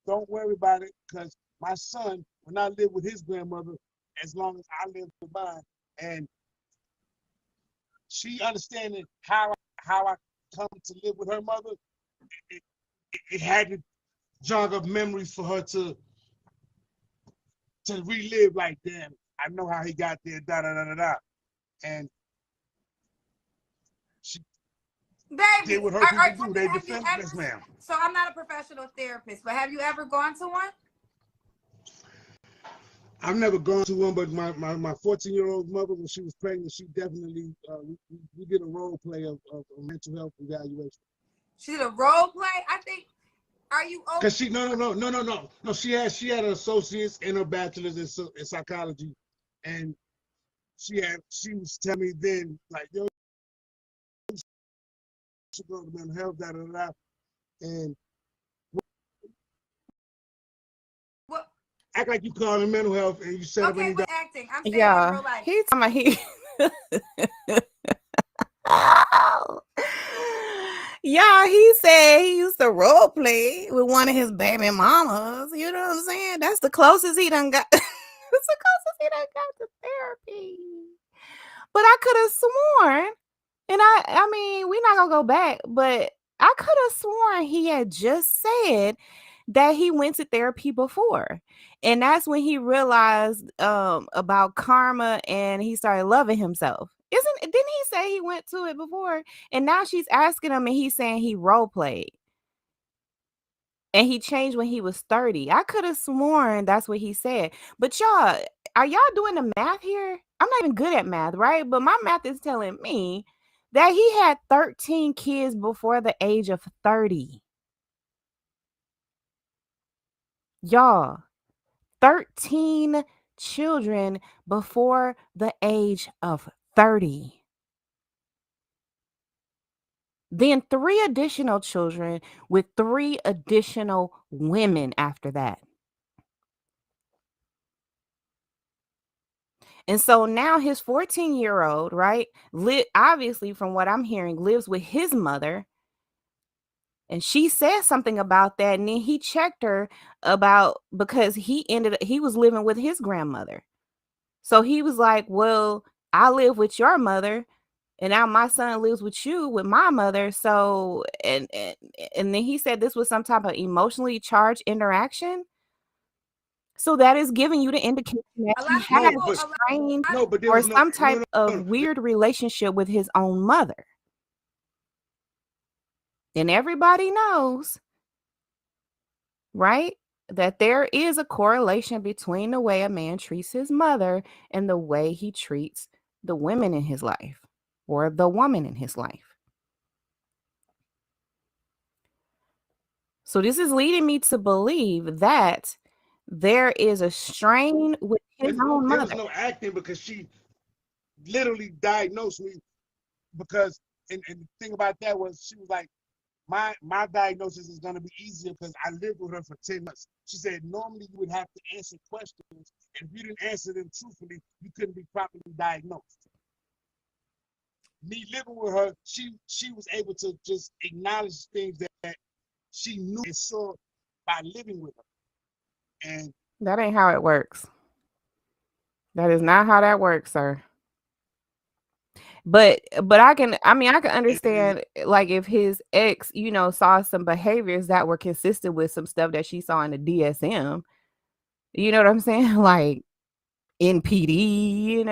don't worry about it, because my son will not live with his grandmother as long as I live with mine. And she understanding how I come to live with her mother, it had to jog up memories for her to relive, like, damn, I know how he got there, da da da da da. And she did what her people do. They defend this man. So I'm not a professional therapist, but have you ever gone to one? I've never gone to one, but my 14-year-old mother, when she was pregnant, she definitely, we did a role play of mental health evaluation. She did a role play? I think, are you open? Because she, no, she had an associate's and her bachelor's in psychology. And she was telling me then, like, yo, you should go to mental health, da da da. And act like you calling mental health and you set up Okay, any. with acting. I'm saying in Yeah, real life. he's talking about he. Yeah, he said he used to role play with one of his baby mamas. You know what I'm saying? That's the closest he done got. That's the closest he done got to therapy. But I could have sworn, and I mean, we're not gonna go back, but I could have sworn he had just said that he went to therapy before. And that's when he realized about karma and he started loving himself. Didn't he say he went to it before? And now she's asking him and he's saying he role played. And he changed when he was 30. I could have sworn that's what he said. But y'all, are y'all doing the math here? I'm not even good at math, right? But my math is telling me that he had 13 kids before the age of 30. Y'all, 13 children before the age of 30. Then 3 additional children with 3 additional women after that. And so now his 14-year-old, right, obviously from what I'm hearing, lives with his mother. And she said something about that. And then he checked her about because he was living with his grandmother. So he was like, well, I live with your mother. And now my son lives with you with my mother. So and then he said this was some type of emotionally charged interaction. So that is giving you the indication that A he lot of had people, a a strained No, but there or was no, some no, type no, of no. weird relationship with his own mother. And everybody knows, right, that there is a correlation between the way a man treats his mother and the way he treats the women in his life or the woman in his life. So this is leading me to believe that there is a strain with his own There was mother. no acting because she literally diagnosed me because and the thing about that was she was like, my diagnosis is gonna be easier because I lived with her for 10 months. She said normally you would have to answer questions, and if you didn't answer them truthfully, you couldn't be properly diagnosed. Me living with her, she was able to just acknowledge things that she knew and saw by living with her. And That ain't how it works. That is not how that works, sir. But I can understand like if his ex, saw some behaviors that were consistent with some stuff that she saw in the DSM. You know what I'm saying? Like NPD,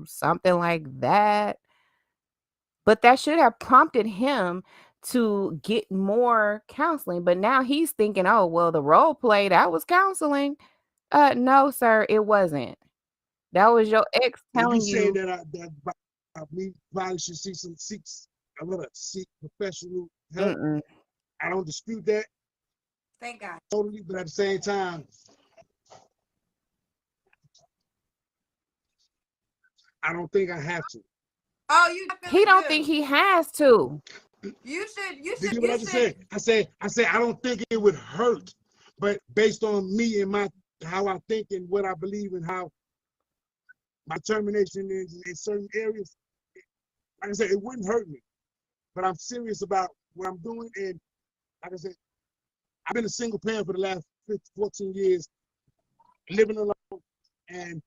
something like that. But that should have prompted him to get more counseling. But now he's thinking, oh, well, the role play, that was counseling. No, sir, it wasn't. That was your ex and you telling saying you. that me probably should seek professional help. Mm-mm. I don't dispute that thank God. totally, but at the same time, I don't think I have to. Oh, you definitely He don't do. think he has to. You should. Did you hear what I just said? I said I don't think it would hurt, but based on me and how I think and what I believe and how my determination is in certain areas, like I said, it wouldn't hurt me. But I'm serious about what I'm doing, and like I said, I've been a single parent for the last 14 years, living alone, and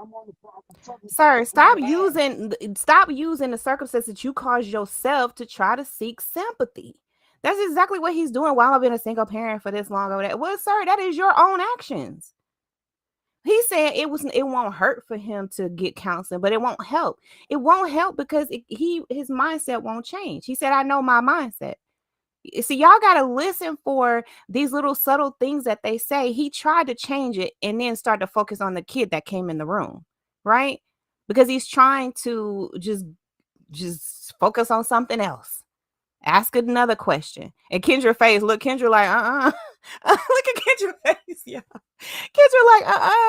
I'm on the. I'm talking Sir, stop live. using the circumstances that you caused yourself to try to seek sympathy. That's exactly what he's doing while I've been a single parent for this long over that. Well, sir, that is your own actions. He said it won't hurt for him to get counseling, but it won't help. It won't help because his mindset won't change. He said, I know my mindset. See, y'all got to listen for these little subtle things that they say. He tried to change it and then start to focus on the kid that came in the room, right? Because he's trying to just focus on something else. Ask another question. And Kendra face, look, Kendra like, look at Kendra face, yeah. Kendra like,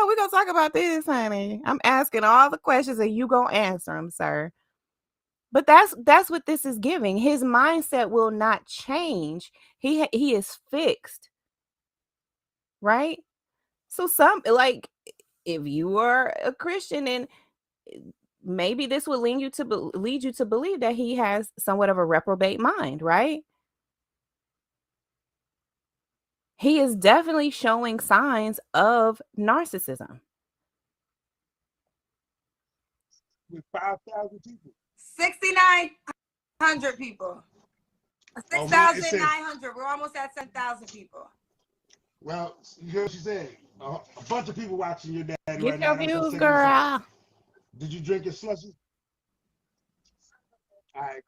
we're gonna talk about this, honey. I'm asking all the questions and you gonna answer them, sir. But that's what this is giving. His mindset will not change. He is fixed. right? So some like if you are a Christian and maybe this would lead you to believe that he has somewhat of a reprobate mind, right? He is definitely showing signs of narcissism. with 5,000 people. 6,900 people. Oh man, it says 6,900. We're almost at 10,000 people. well, you heard what she said. A bunch of people watching your daddy Get right your now. That's gonna views, say you something. girl. Did you drink your slushy? All right.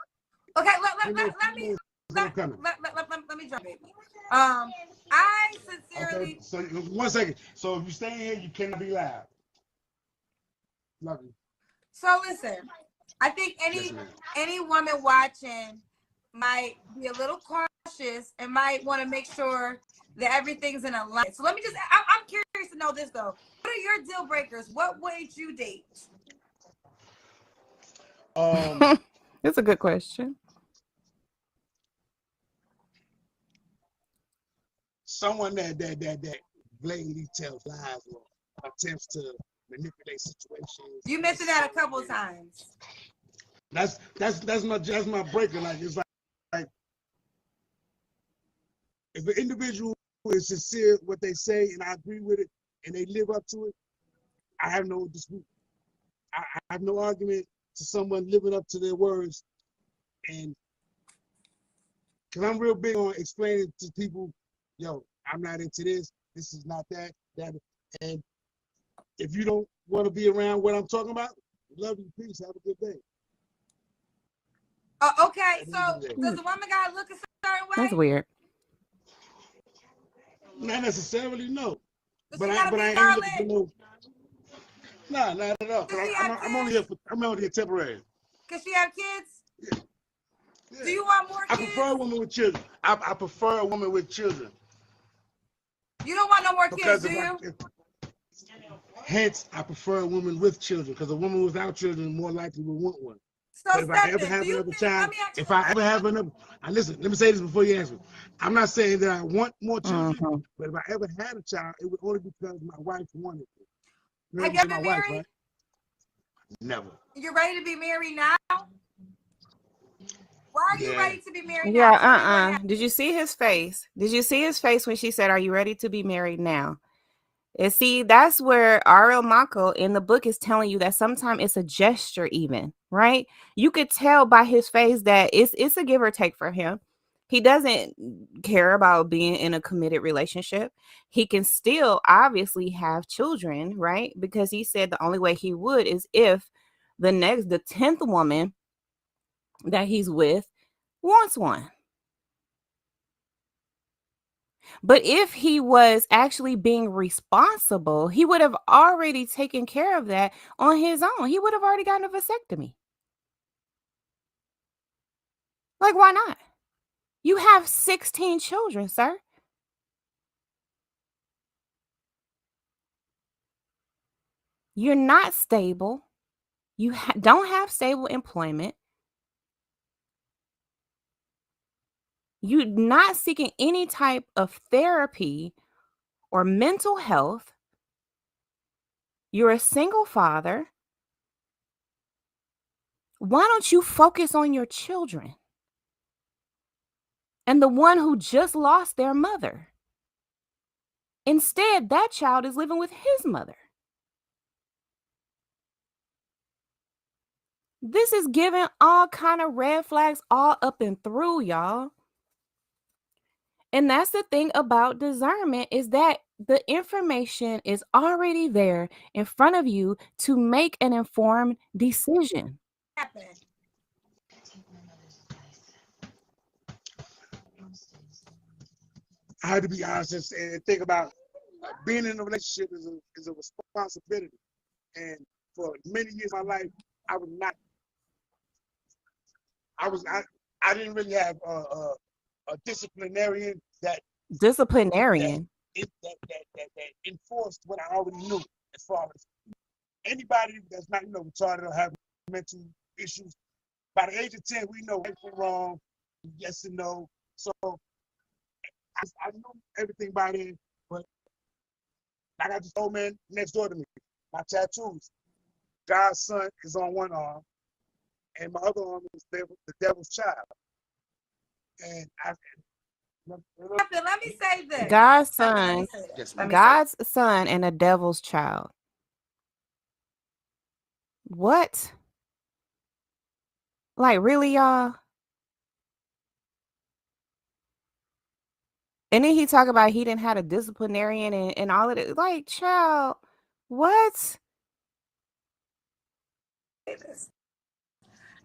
Okay, Give me a few minutes, and I'm coming. let me jump, baby. I sincerely. Okay. So 1 second. So if you stay in here, you cannot be loud. Love you. So listen, I think Yes, ma'am. any woman watching might be a little cautious and might want to make sure that everything's in alignment. So let me just. I'm curious to know this though. What are your deal breakers? What would you date? That's a good question. Someone that blatantly tells lies or attempts to manipulate situations. You mentioned that a couple times. That's my breaker. Like it's like if an individual is sincere what they say and I agree with it and they live up to it, I have no dispute. I have no argument to someone living up to their words, and because I'm real big on explaining to people, yo, I'm not into this. This is not that. And if you don't want to be around what I'm talking about, love you, peace, have a good day. Okay, so does the woman gotta look a certain way? That's weird. Not necessarily, no. But I ain't looking for no. Nah, not at all. I'm only here temporary. Cause she have kids? Yeah. Do you want more kids? I prefer a woman with children. I prefer a woman with children. You don't want no more kids, do you? Hence, I prefer a woman with children because a woman without children more likely will want one. So, but if I ever have another child, listen, let me say this before you answer. I'm not saying that I want more children, but if I ever had a child, it would only because my wife wanted it. Have you ever been married? Wife, right? Never. You're ready to be married now? Why are you ready to be married now? Yeah, Did you see his face? Did you see his face when she said, "Are you ready to be married now?" And see, that's where R.L. Mako in the book is telling you that sometimes it's a gesture even, right? You could tell by his face that it's a give or take for him. He doesn't care about being in a committed relationship. He can still obviously have children, right? Because he said the only way he would is if the 10th woman that he's with wants one. But if he was actually being responsible, he would have already taken care of that on his own. He would have already gotten a vasectomy. Like, why not? You have 16 children, sir. You're not stable. You don't have stable employment. You're not seeking any type of therapy or mental health. You're a single father. Why don't you focus on your children and the one who just lost their mother? Instead, that child is living with his mother. This is giving all kind of red flags all up and through, y'all. And that's the thing about discernment is that the information is already there in front of you to make an informed decision. I had to be honest and think about being in a relationship is a responsibility. And for many years of my life, I didn't really have a disciplinarian that enforced what I already knew as far as anybody that's not retarded or have mental issues. By the age of 10, we know right from wrong, yes and no. So I knew everything by then, but I got this old man next door to me. My tattoos. God's son is on one arm, and my other arm is the devil's child. And Let me say this. God's Let son, me say this. Let me say God's son, and a devil's child. What? Like, really, y'all? And then he talk about he didn't have a disciplinarian and all of it. Like, child, what? this.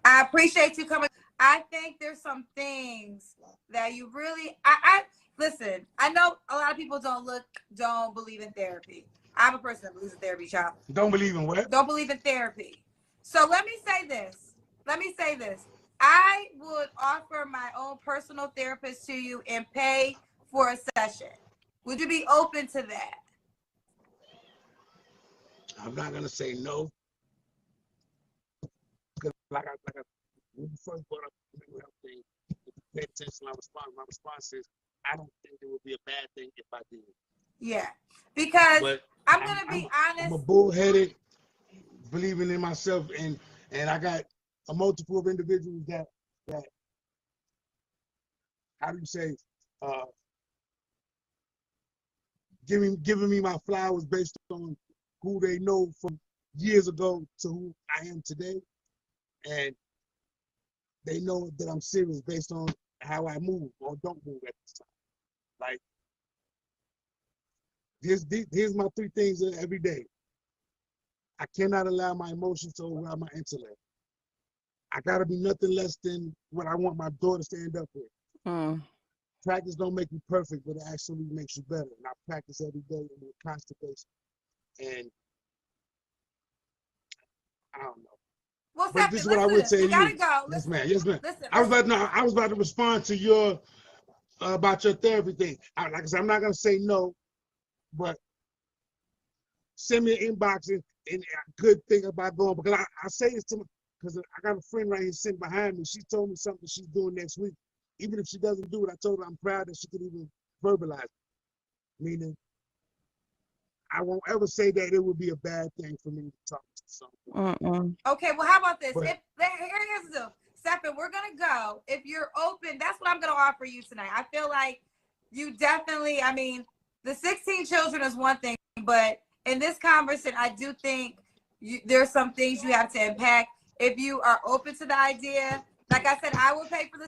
I appreciate you coming. I think there's some things that you really I listen, I know a lot of people don't believe in therapy. I'm a person that believes in therapy, child. don't believe in what? Don't believe in therapy. So let me say this. I would offer my own personal therapist to you and pay for a session. Would you be open to that? I'm not gonna say no. Because when you first brought up the mental health thing, if you pay attention, my response is I don't think it would be a bad thing if I did. Yeah. Because but I'm gonna be honest. I'm a bullheaded, believing in myself, and I got a multiple of individuals that how do you say giving me my flowers based on who they know from years ago to who I am today, and they know that I'm serious based on how I move or don't move at this time. Like here's my three things every day. I cannot allow my emotions to override my intellect. I gotta be nothing less than what I want my daughter to end up with. Practice don't make you perfect, but it actually makes you better. And I practice every day on a constant basis. And I don't know. Well, but this is what I would say to you. Gotta go. Yes, ma'am. Yes, ma'am. Listen, I was about to respond to your about your therapy thing. Like I said, I'm not gonna say no, but send me an inbox and a good thing about going, because I say this to me because I got a friend right here sitting behind me. She told me something she's doing next week. Even if she doesn't do it, I told her I'm proud that she could even verbalize it. Meaning, I won't ever say that it would be a bad thing for me to talk to someone. Okay, well, how about this? Here's the deal. Stephen, we're gonna go. If you're open, that's what I'm gonna offer you tonight. I feel like you definitely, I mean, the 16 children is one thing, but in this conversation, I do think there's some things you have to impact. If you are open to the idea, like I said, I will pay for the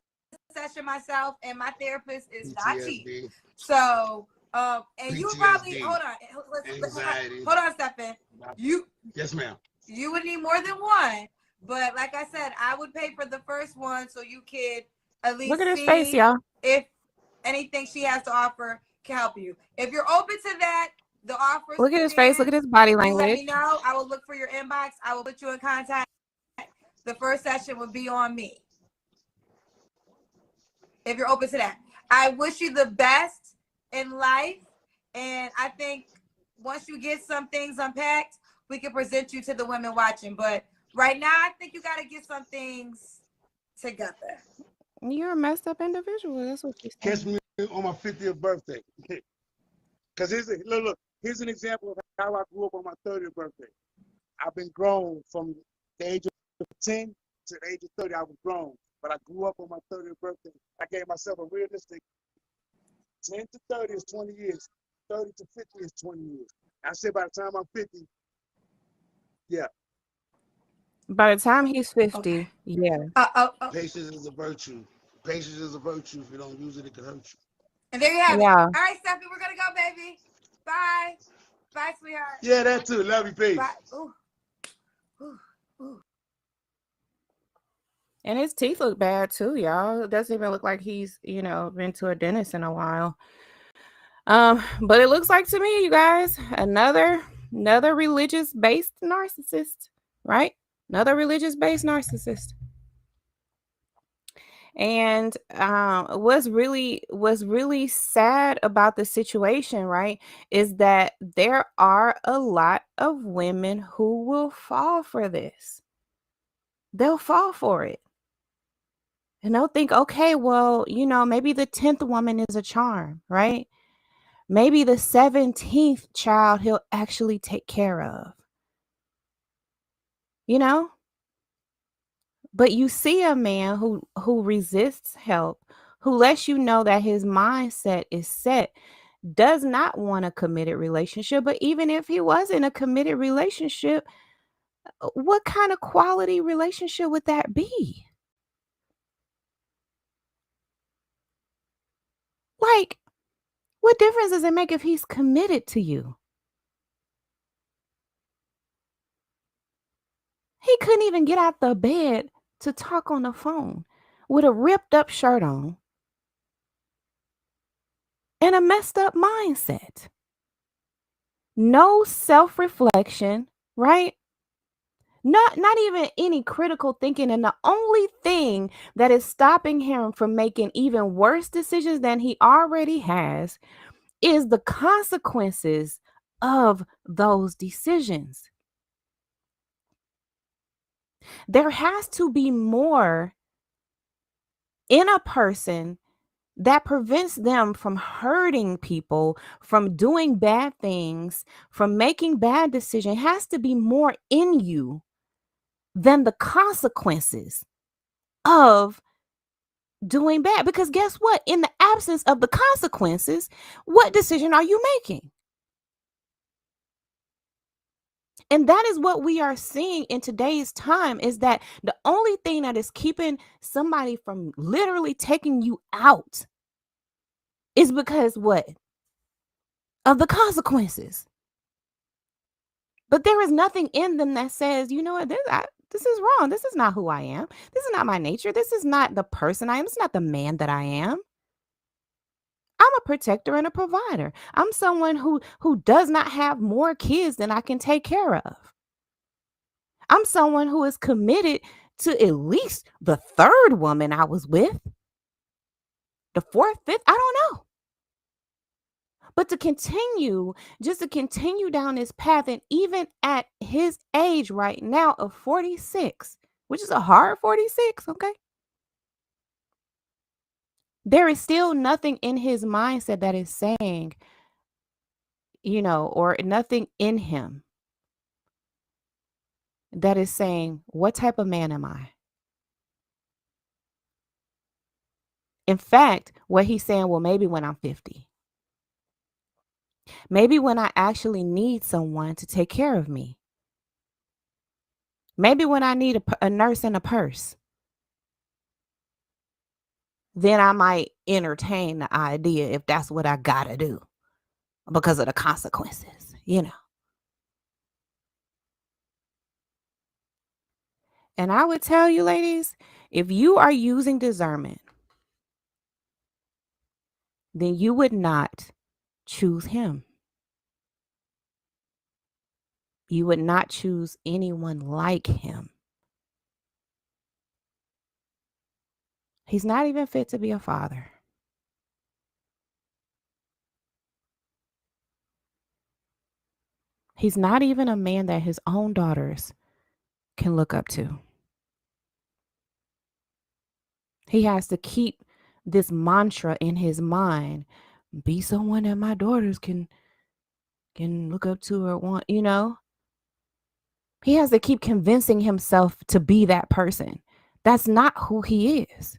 session myself, and my therapist is not cheap. So, and PTSD, you probably hold on, Stephen. Yes, ma'am. You would need more than one, but like I said, I would pay for the first one so you could at least look at his see face, y'all. If anything she has to offer can help you. If you're open to that, the offers. Look at his face. Look at his body language. Let me know. I will look for your inbox. I will put you in contact. The first session will be on me. If you're open to that, I wish you the best in life, and I think once you get some things unpacked, we can present you to the women watching. But right now, I think you got to get some things together. You're a messed up individual. That's what you say. Catch me on my 50th birthday. Because here's an example of how I grew up on my 30th birthday. I've been grown from the age of 10 to the age of 30. I was grown, but I grew up on my 30th birthday. I gave myself a realistic 10 to 30 is 20 years. 30 to 50 is 20 years. I said by the time I'm 50, yeah. By the time he's 50, okay. Yeah. Patience is a virtue. Patience is a virtue. If you don't use it, it can hurt you. And there you have it. All right, Stephanie, we're gonna go, baby. Bye. Bye, sweetheart. Yeah, that too. Love you, peace. Bye. Ooh. Ooh. Ooh. And his teeth look bad too, y'all. It doesn't even look like he's, been to a dentist in a while. But it looks like to me, you guys, another religious-based narcissist, right? Another religious-based narcissist. And what's really sad about the situation, right, is that there are a lot of women who will fall for this. They'll fall for it. And they'll think, okay, well, maybe the 10th woman is a charm, right? Maybe the 17th child he'll actually take care of. You know? But you see a man who resists help, who lets you know that his mindset is set, does not want a committed relationship, but even if he was in a committed relationship, what kind of quality relationship would that be? Like, what difference does it make if he's committed to you? He couldn't even get out the bed to talk on the phone with a ripped up shirt on and a messed up mindset. No self-reflection, right? Not even any critical thinking, and the only thing that is stopping him from making even worse decisions than he already has is the consequences of those decisions. There has to be more in a person that prevents them from hurting people, from doing bad things, from making bad decisions. It has to be more in you than the consequences of doing bad. Because guess what? In the absence of the consequences, what decision are you making? And that is what we are seeing in today's time, is that the only thing that is keeping somebody from literally taking you out is because what? Of the consequences. But there is nothing in them that says, you know what, this is wrong. This is not who I am. This is not my nature. This is not the person I am. It's not the man that I am. I'm a protector and a provider. I'm someone who does not have more kids than I can take care of. I'm someone who is committed to at least the third woman I was with. The fourth, fifth, I don't know. But to continue down this path, and even at his age right now of 46, which is a hard 46, okay? There is still nothing in his mindset that is saying, or nothing in him that is saying, what type of man am I? In fact, what he's saying, well, maybe when I'm 50, maybe when I actually need someone to take care of me, maybe when I need a nurse and a purse, then I might entertain the idea, if that's what I gotta do because of the consequences. And I would tell you, ladies, if you are using discernment, then you would not choose him. You would not choose anyone like him. He's not even fit to be a father. He's not even a man that his own daughters can look up to. He has to keep this mantra in his mind: be someone that my daughters can look up to or want. He has to keep convincing himself to be that person. That's not who he is.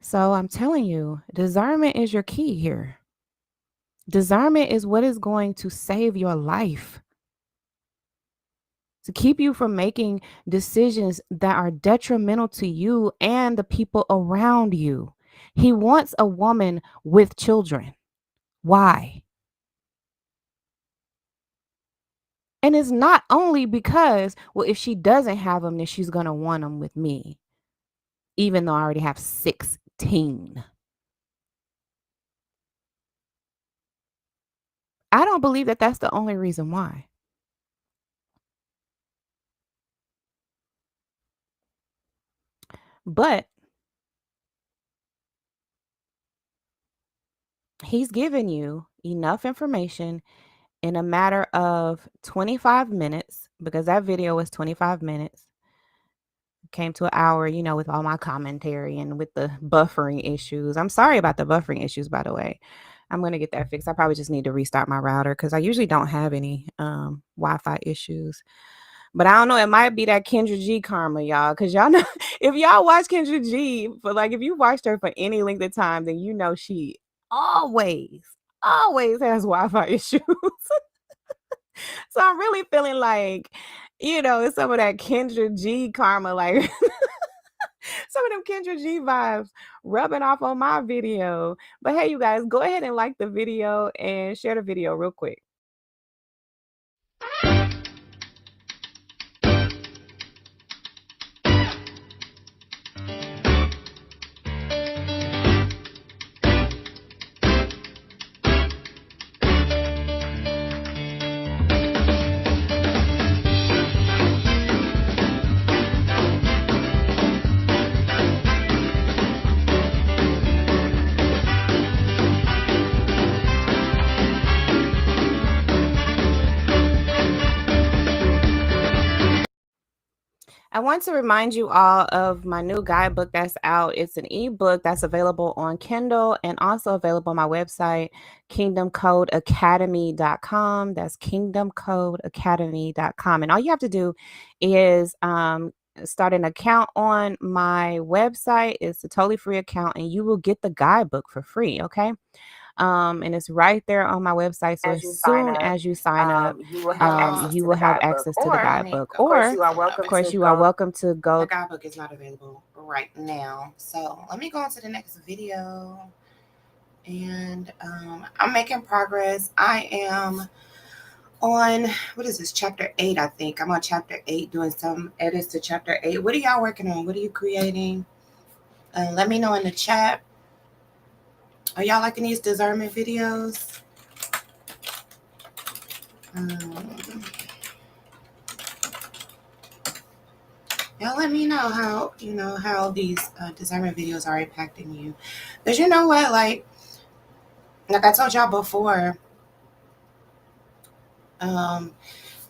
So I'm telling you, discernment is your key here. Discernment is what is going to save your life, to keep you from making decisions that are detrimental to you and the people around you. He wants a woman with children. Why? And it's not only because, well, if she doesn't have them, then she's going to want them with me, even though I already have 16. I don't believe that that's the only reason why. But he's given you enough information in a matter of 25 minutes, because that video was 25 minutes, came to an hour, with all my commentary and with the buffering issues. I'm sorry about the buffering issues, by the way. I'm going to get that fixed. I probably just need to restart my router because I usually don't have any Wi-Fi issues. But I don't know. It might be that Kendra G karma, y'all. Because y'all know, if y'all watch Kendra G, but like if you watched her for any length of time, then you know she always has Wi-Fi issues. So I'm really feeling like, it's some of that Kendra G karma, like some of them Kendra G vibes rubbing off on my video. But hey, you guys, go ahead and like the video and share the video real quick. I want to remind you all of my new guidebook that's out. It's an ebook that's available on Kindle and also available on my website, kingdomcodeacademy.com. That's kingdomcodeacademy.com. And all you have to do is start an account on my website. It's a totally free account, and you will get the guidebook for free. Okay. And it's right there on my website. So as soon as you sign up, you will have access to the guidebook. Or, of course, you are welcome to go. The guidebook is not available right now. So let me go on to the next video. And I'm making progress. I am on, what is this, chapter 8, I think. I'm on chapter 8 doing some edits to chapter 8. What are y'all working on? What are you creating? Let me know in the chat. Are y'all liking these discernment videos? Y'all let me know how these discernment videos are impacting you. Because you know what, like I told y'all before,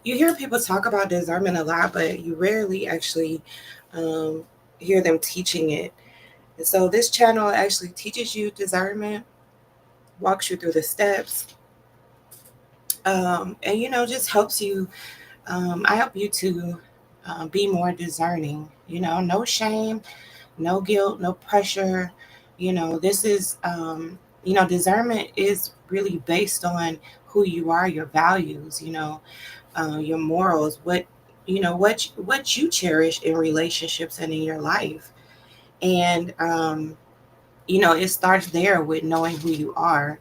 you hear people talk about discernment a lot, but you rarely actually hear them teaching it. And so this channel actually teaches you discernment, walks you through the steps, and just helps you. I help you to be more discerning. No shame, no guilt, no pressure. This is discernment is really based on who you are, your values, your morals, what you cherish in relationships and in your life. And it starts there with knowing who you are.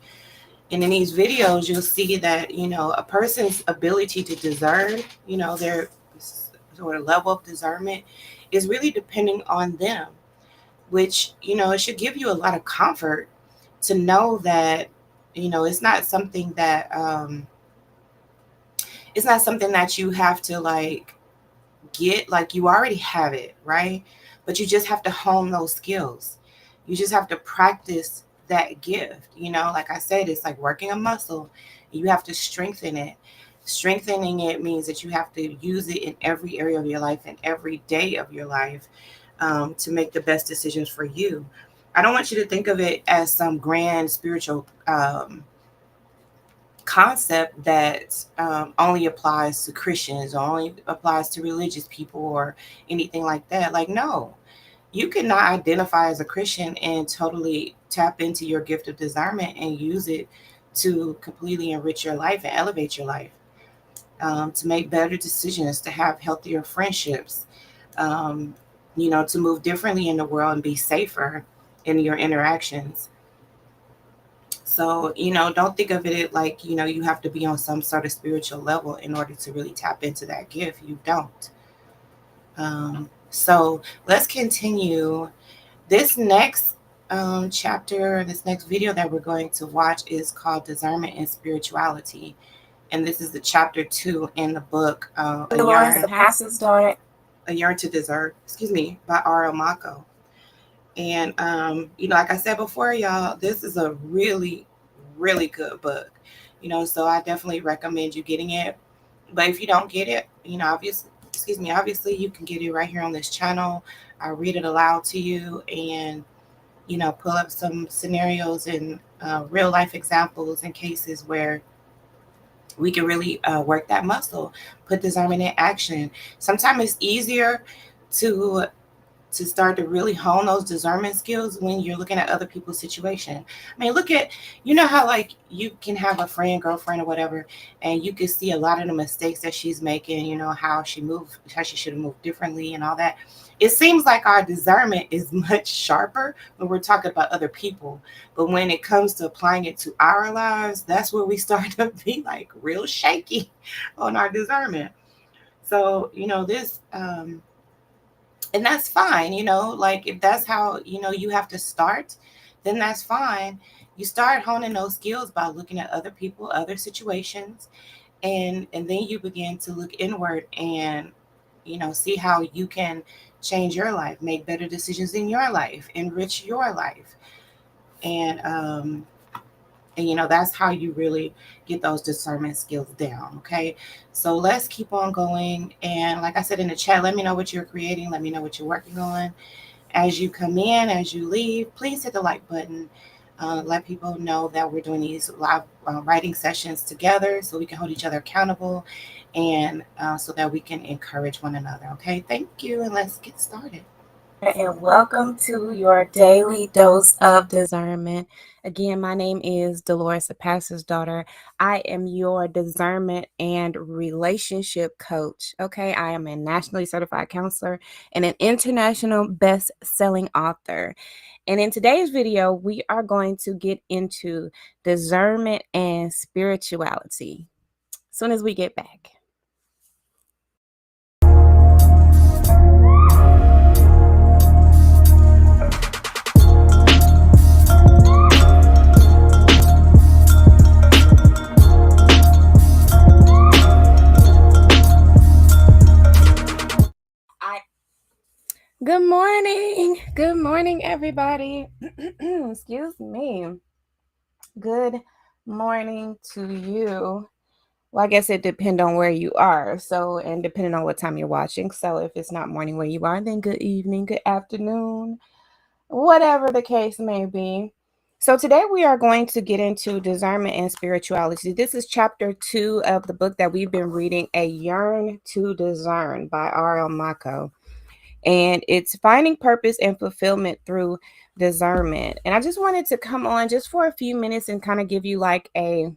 And in these videos, you'll see that a person's ability to discern, their sort of level of discernment is really depending on them, which it should give you a lot of comfort to know that it's not something that you have to get, you already have it, right? But you just have to hone those skills. You just have to practice that gift. Like I said, it's like working a muscle. You have to strengthen it. Strengthening it means that you have to use it in every area of your life and every day of your life to make the best decisions for you. I don't want you to think of it as some grand spiritual concept that only applies to Christians or only applies to religious people or anything like that. No, you cannot identify as a Christian and totally tap into your gift of discernment and use it to completely enrich your life and elevate your life, to make better decisions, to have healthier friendships, to move differently in the world and be safer in your interactions. So, don't think of it like, you have to be on some sort of spiritual level in order to really tap into that gift. You don't. So let's continue. This next chapter, this next video that we're going to watch is called Discernment and Spirituality. And this is the chapter 2 in the book, Delores, the pastor's daughter. A Yearn to Discern, by R.L. Mako. And, like I said before, y'all, this is a really, really good book, so I definitely recommend you getting it. But if you don't get it, obviously excuse me, obviously you can get it right here on this channel. I read it aloud to you and, pull up some scenarios and real life examples and cases where we can really work that muscle, put discernment in action. Sometimes it's easier to start to really hone those discernment skills when you're looking at other people's situation. I mean, look at, how like you can have a friend, girlfriend, or whatever, and you can see a lot of the mistakes that she's making, how she moved, how she should have moved differently and all that. It seems like our discernment is much sharper when we're talking about other people. But when it comes to applying it to our lives, that's where we start to be like real shaky on our discernment. So, this and that's fine, like if that's how you have to start, then that's fine. You start honing those skills by looking at other people, other situations, and then you begin to look inward and see how you can change your life, make better decisions in your life, enrich your life. And that's how you really get those discernment skills down. Okay, so let's keep on going. And like I said in the chat, let me know what you're creating, let me know what you're working on. As you come in, as you leave, please hit the like button. Let people know that we're doing these live writing sessions together so we can hold each other accountable, and so that we can encourage one another. Okay, thank you, and let's get started. And welcome to your daily dose of discernment. Again, my name is Delores, the pastor's daughter. I am your discernment and relationship coach. Okay, I am a nationally certified counselor and an international best-selling author. And in today's video, we are going to get into discernment and spirituality as soon as we get back. Good morning. Good morning, everybody. Excuse me. Good morning to you. Well, I guess it depends on where you are. So, and depending on what time you're watching. So, if it's not morning where you are, then good evening, good afternoon, whatever the case may be. So, today we are going to get into discernment and spirituality. This is chapter 2 of the book that we've been reading, A Yearn to Discern by R.L. Mako. And it's finding purpose and fulfillment through discernment. And I just wanted to come on just for a few minutes and kind of give you like a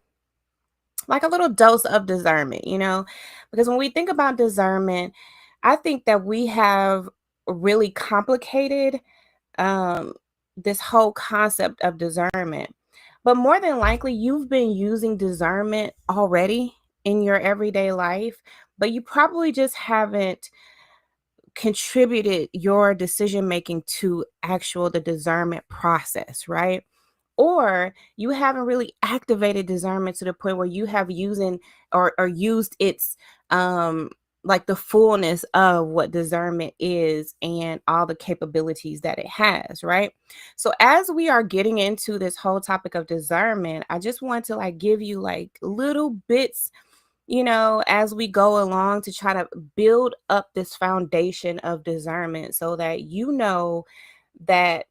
little dose of discernment, because when we think about discernment, I think that we have really complicated this whole concept of discernment. But more than likely, you've been using discernment already in your everyday life, but you probably just haven't contributed your decision making to the discernment process, right? Or you haven't really activated discernment to the point where you have using or used its like the fullness of what discernment is and all the capabilities that it has, right? So as we are getting into this whole topic of discernment, I just want to like give you like little bits, as we go along to try to build up this foundation of discernment so that that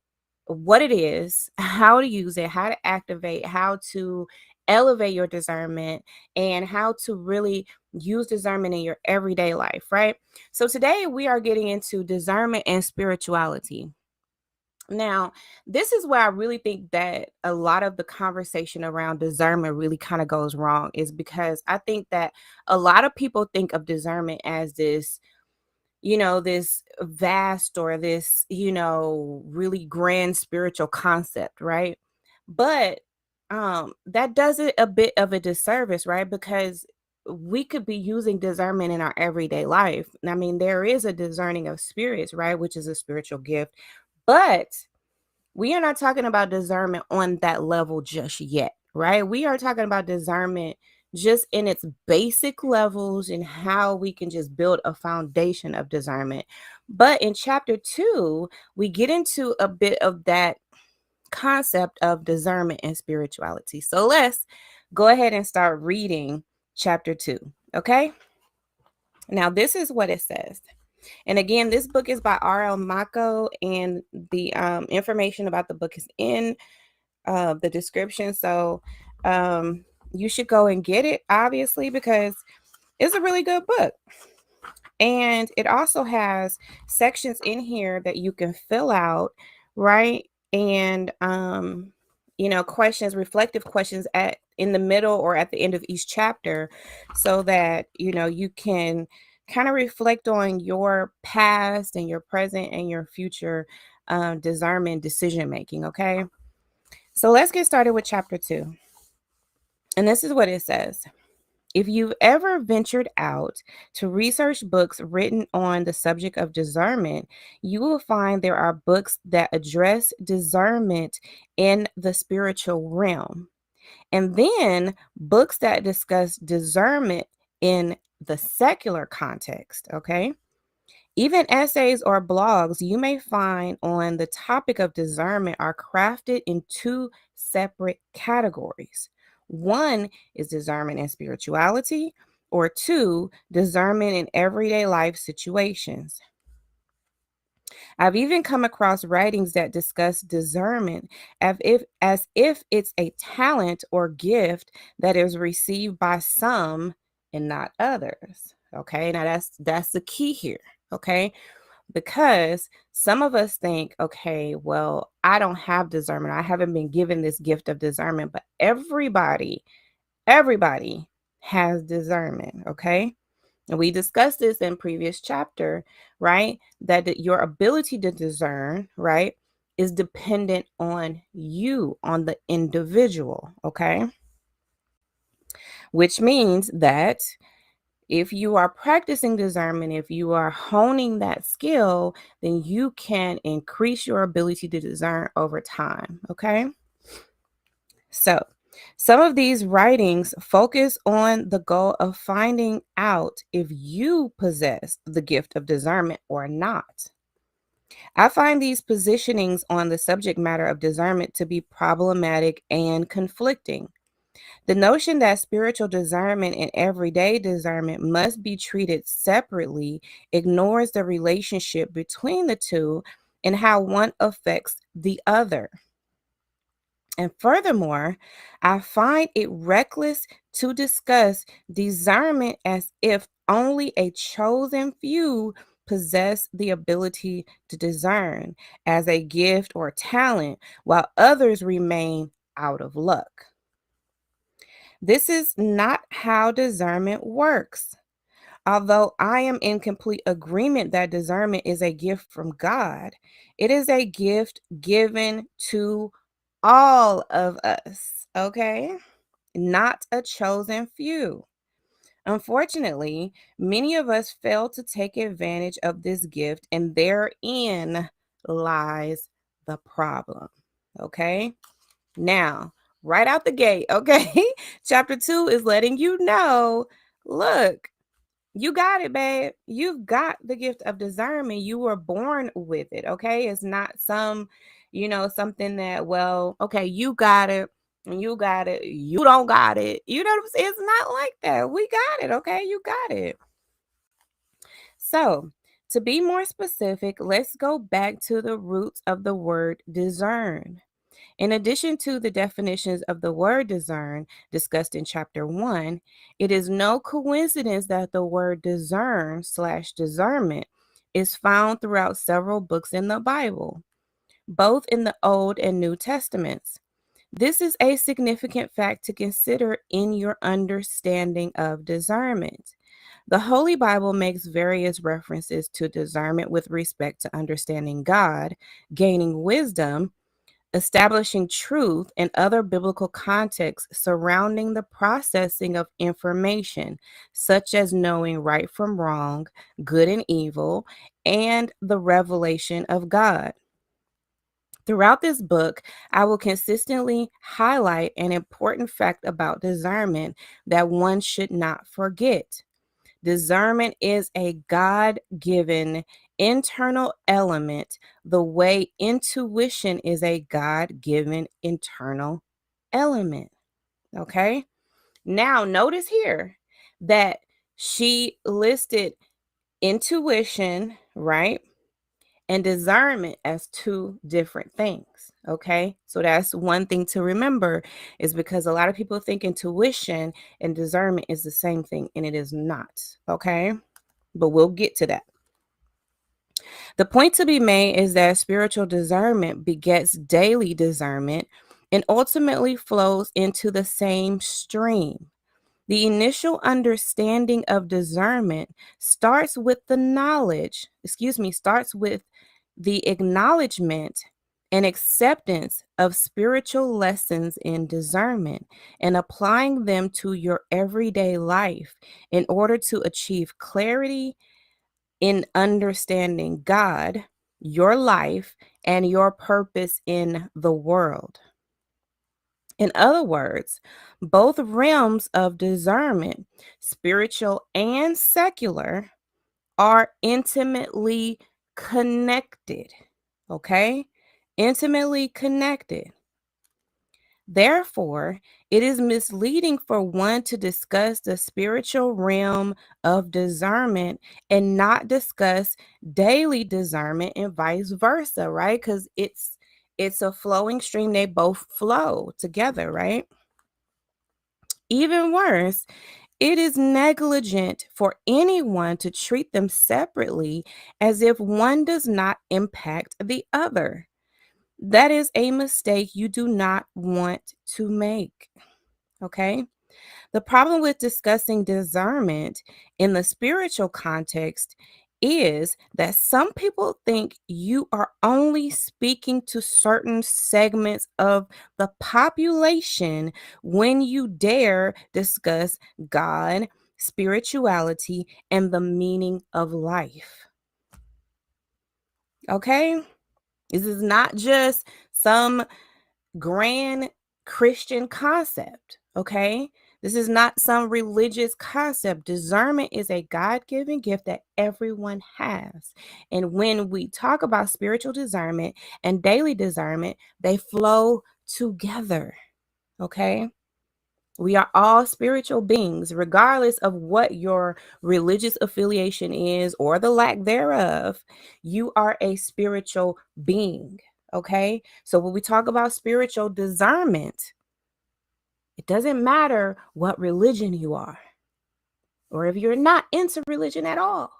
what it is, how to use it, how to activate, how to elevate your discernment, and how to really use discernment in your everyday life, right? So today we are getting into discernment and spirituality. Now, this is where I really think that a lot of the conversation around discernment really kind of goes wrong, is because I think that a lot of people think of discernment as this, this vast or this, really grand spiritual concept, right? But that does it a bit of a disservice, right? Because we could be using discernment in our everyday life. I mean, there is a discerning of spirits, right? Which is a spiritual gift. But we are not talking about discernment on that level just yet, right? We are talking about discernment just in its basic levels and how we can just build a foundation of discernment. But in chapter 2, we get into a bit of that concept of discernment and spirituality. So let's go ahead and start reading chapter 2, okay? Now, this is what it says. And again, this book is by R.L. Mako, and the information about the book is in the description. So you should go and get it, obviously, because it's a really good book. And it also has sections in here that you can fill out, right? And questions, reflective questions at in the middle or at the end of each chapter, so that you can kind of reflect on your past and your present and your future discernment decision making. Okay, so let's get started with chapter 2. And this is what it says. If you've ever ventured out to research books written on the subject of discernment, you will find there are books that address discernment in the spiritual realm, and then books that discuss discernment in the secular context, okay? Even essays or blogs you may find on the topic of discernment are crafted in two separate categories. One is discernment in spirituality, or two, discernment in everyday life situations. I've even come across writings that discuss discernment as if it's a talent or gift that is received by some and not others. Okay, now that's the key here. Okay, because some of us think, okay, well, I don't have discernment. I haven't been given this gift of discernment, but everybody has discernment, okay? And we discussed this in previous chapter, right? That your ability to discern, right, is dependent on you, on the individual, okay? Which means that if you are practicing discernment, if you are honing that skill, then you can increase your ability to discern over time. Okay. So, some of these writings focus on the goal of finding out if you possess the gift of discernment or not. I find these positionings on the subject matter of discernment to be problematic and conflicting. The notion that spiritual discernment and everyday discernment must be treated separately ignores the relationship between the two and how one affects the other. And furthermore, I find it reckless to discuss discernment as if only a chosen few possess the ability to discern as a gift or talent, while others remain out of luck. This is not how discernment works. Although I am in complete agreement that discernment is a gift from God, it is a gift given to all of us, okay? Not a chosen few. Unfortunately, many of us fail to take advantage of this gift, and therein lies the problem, okay? Now, right out the gate, okay? Chapter 2 is letting you know, look, you got it, babe. You've got the gift of discernment. You were born with it, okay? It's not something that, well, okay, you got it and you got it. You don't got it. You know what I'm saying? It's not like that. We got it, okay? You got it. So, to be more specific, let's go back to the roots of the word discern. In addition to the definitions of the word discern discussed in chapter 1, it is no coincidence that the word discern/discernment is found throughout several books in the Bible, both in the Old and New Testaments. This is a significant fact to consider in your understanding of discernment. The Holy Bible makes various references to discernment with respect to understanding God, gaining wisdom, establishing truth, and other biblical contexts surrounding the processing of information, such as knowing right from wrong, good and evil, and the revelation of God. Throughout this book, I will consistently highlight an important fact about discernment that one should not forget. Discernment is a God given internal element, the way intuition is a God given internal element. Okay. Now, notice here that she listed intuition, right? And discernment as two different things. Okay. So that's one thing to remember, is because a lot of people think intuition and discernment is the same thing, and it is not. Okay. But we'll get to that. The point to be made is that spiritual discernment begets daily discernment and ultimately flows into the same stream. The initial understanding of discernment starts with the acknowledgement and acceptance of spiritual lessons in discernment and applying them to your everyday life in order to achieve clarity in understanding God, your life, and your purpose in the world. In other words, both realms of discernment, spiritual and secular, are intimately connected. Okay? Intimately connected. Therefore, it is misleading for one to discuss the spiritual realm of discernment and not discuss daily discernment and vice versa, right? Because it's a flowing stream. They both flow together, right? Even worse, it is negligent for anyone to treat them separately as if one does not impact the other. That is a mistake you do not want to make. Okay? The problem with discussing discernment in the spiritual context is that some people think you are only speaking to certain segments of the population when you dare discuss God, spirituality, and the meaning of life. Okay? This is not just some grand Christian concept, okay? This is not some religious concept. Discernment is a God given gift that everyone has. And when we talk about spiritual discernment and daily discernment, they flow together, okay? We are all spiritual beings, regardless of what your religious affiliation is or the lack thereof. You are a spiritual being. Okay. So when we talk about spiritual discernment, it doesn't matter what religion you are or if you're not into religion at all.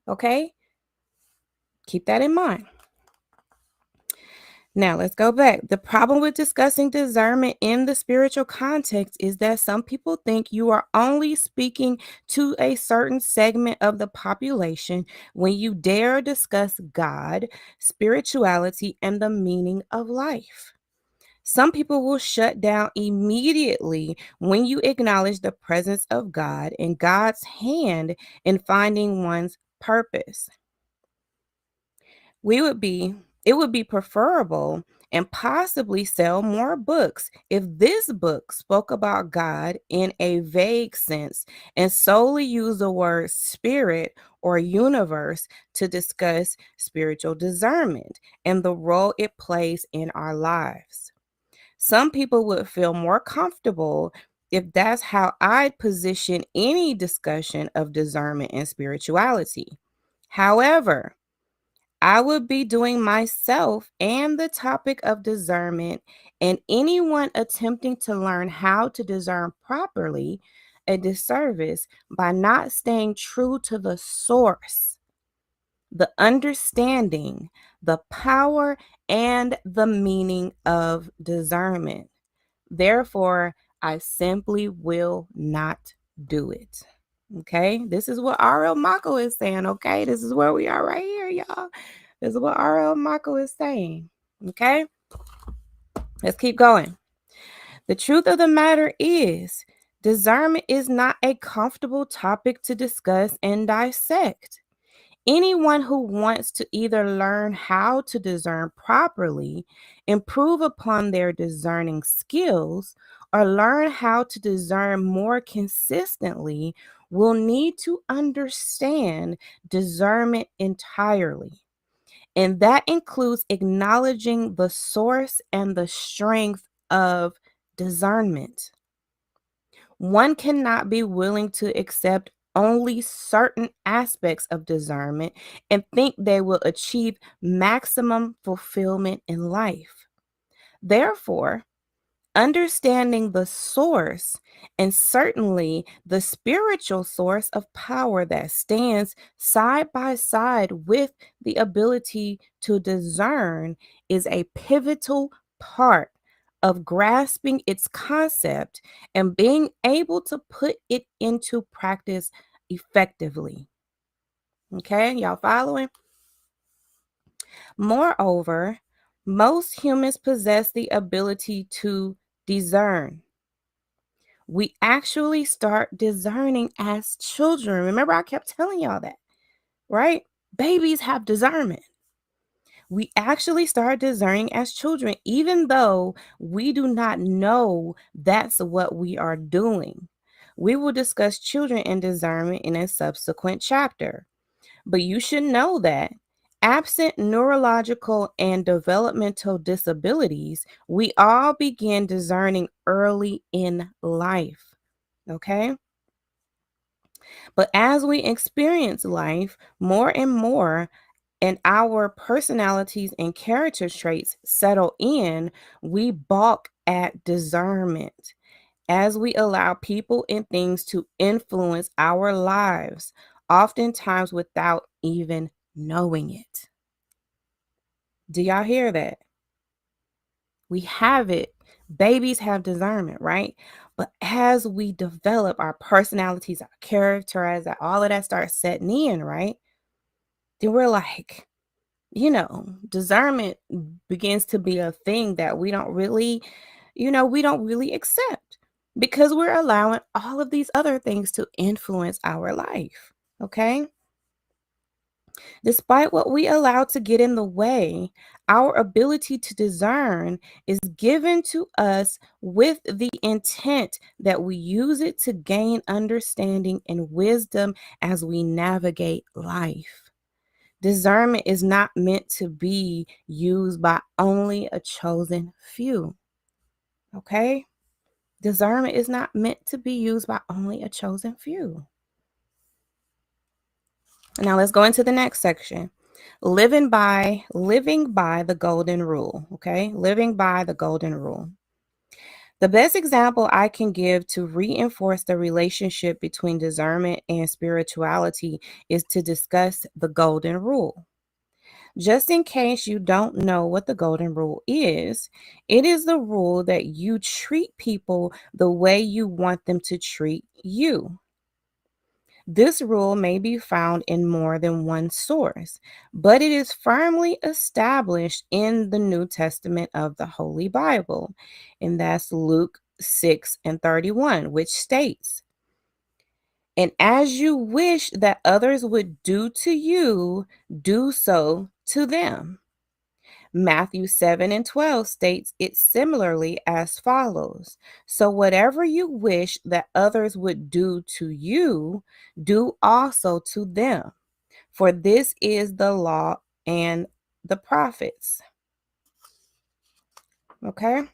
Okay. Keep that in mind. Now, let's go back. The problem with discussing discernment in the spiritual context is that some people think you are only speaking to a certain segment of the population when you dare discuss God, spirituality, and the meaning of life. Some people will shut down immediately when you acknowledge the presence of God and God's hand in finding one's purpose. It would be preferable and possibly sell more books if this book spoke about God in a vague sense and solely used the word spirit or universe to discuss spiritual discernment and the role it plays in our lives. Some people would feel more comfortable if that's how I'd position any discussion of discernment and spirituality. However, I would be doing myself and the topic of discernment and anyone attempting to learn how to discern properly a disservice by not staying true to the source, the understanding, the power, and the meaning of discernment. Therefore, I simply will not do it. Okay, this is what R.L. Mako is saying. Okay, this is where we are right here, y'all. This is what R.L. Mako is saying. Okay, let's keep going. The truth of the matter is, discernment is not a comfortable topic to discuss and dissect. Anyone who wants to either learn how to discern properly, improve upon their discerning skills, or learn how to discern more consistently will need to understand discernment entirely. And that includes acknowledging the source and the strength of discernment. One cannot be willing to accept only certain aspects of discernment and think they will achieve maximum fulfillment in life. Therefore, understanding the source and certainly the spiritual source of power that stands side by side with the ability to discern is a pivotal part of grasping its concept and being able to put it into practice effectively. Okay, y'all following? Moreover, most humans possess the ability to discern. We actually start discerning as children. Remember, I kept telling y'all that, right? Babies have discernment. We actually start discerning as children, even though we do not know that's what we are doing. We will discuss children and discernment in a subsequent chapter. But you should know that absent neurological and developmental disabilities, we all begin discerning early in life. Okay. But as we experience life more and more, and our personalities and character traits settle in, we balk at discernment as we allow people and things to influence our lives, oftentimes without even knowing it. Do y'all hear that? We have it. Babies have discernment, right? But as we develop our personalities, our character, as all of that starts setting in, right? Then we're like, discernment begins to be a thing that we don't really, we don't really accept because we're allowing all of these other things to influence our life. Okay. Despite what we allow to get in the way, our ability to discern is given to us with the intent that we use it to gain understanding and wisdom as we navigate life. Discernment is not meant to be used by only a chosen few. Okay? Discernment is not meant to be used by only a chosen few. Now let's go into the next section. Living by the golden rule. Okay? Living by the golden rule. The best example I can give to reinforce the relationship between discernment and spirituality is to discuss the golden rule. Just in case you don't know what the golden rule is, it is the rule that you treat people the way you want them to treat you. This rule may be found in more than one source, but it is firmly established in the New Testament of the Holy Bible, and that's Luke 6:31, which states, "And as you wish that others would do to you, do so to them." Matthew 7:12 states it similarly as follows. So, whatever you wish that others would do to you, do also to them. For this is the law and the prophets. Okay.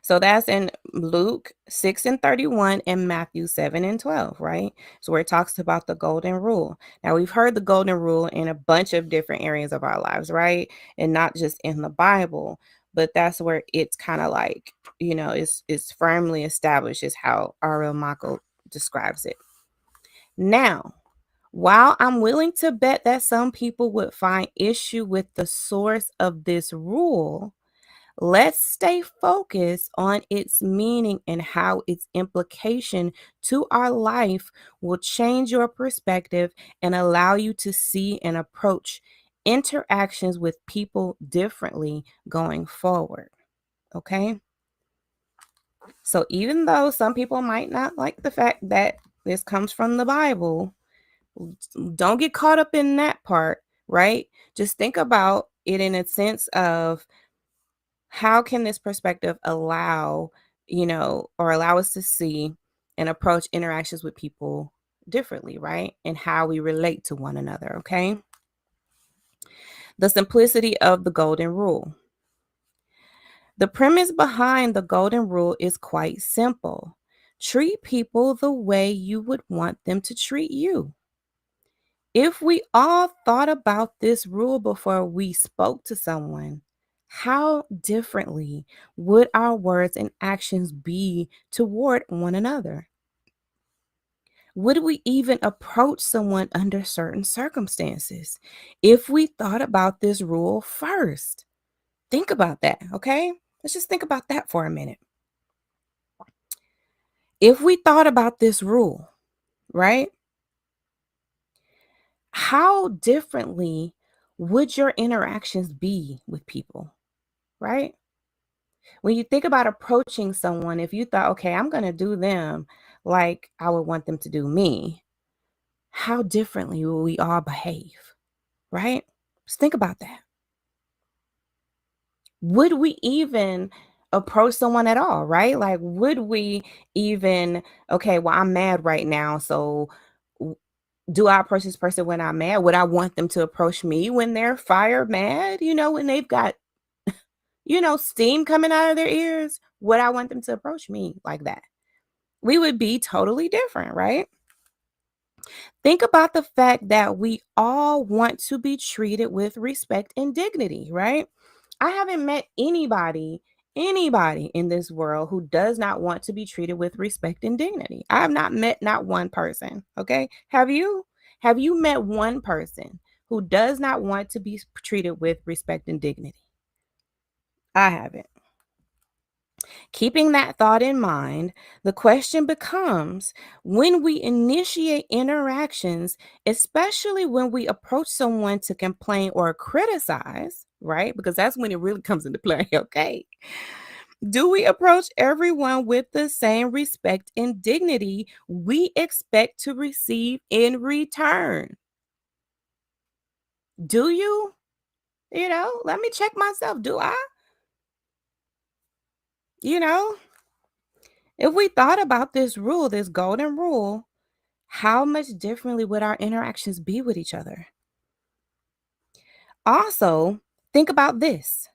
So that's in Luke 6:31 and Matthew 7:12, right? So where it talks about the golden rule. Now we've heard the golden rule in a bunch of different areas of our lives, right? And not just in the Bible, but that's where it's kind of like, it's firmly established, is how R.L. Mako describes it. Now, while I'm willing to bet that some people would find issue with the source of this rule, let's stay focused on its meaning and how its implication to our life will change your perspective and allow you to see and approach interactions with people differently going forward. Okay? So, even though some people might not like the fact that this comes from the Bible, don't get caught up in that part, right? Just think about it in a sense of, how can this perspective allow, or allow us to see and approach interactions with people differently, right? And how we relate to one another, okay? The simplicity of the golden rule. The premise behind the golden rule is quite simple. Treat people the way you would want them to treat you. If we all thought about this rule before we spoke to someone, how differently would our words and actions be toward one another? Would we even approach someone under certain circumstances if we thought about this rule first? Think about that, okay? Let's just think about that for a minute. If we thought about this rule, right? How differently would your interactions be with people, right? When you think about approaching someone, if you thought, okay, I'm going to do them like I would want them to do me, how differently will we all behave, right? Just think about that. Would we even approach someone at all, right? Like, would we even, okay, well, I'm mad right now. So, do I approach this person when I'm mad? Would I want them to approach me when they're fire mad? When they've got, steam coming out of their ears? Would I want them to approach me like that? We would be totally different, right? Think about the fact that we all want to be treated with respect and dignity, right? I haven't met anybody in this world who does not want to be treated with respect and dignity. I have not met not one person, okay? Have you? Have you met one person who does not want to be treated with respect and dignity? I haven't. Keeping that thought in mind, the question becomes, when we initiate interactions, especially when we approach someone to complain or criticize, right? Because that's when it really comes into play, okay? Do we approach everyone with the same respect and dignity we expect to receive in return? Do you? Let me check myself. Do I? If we thought about this rule, this golden rule, how much differently would our interactions be with each other? Also, think about this.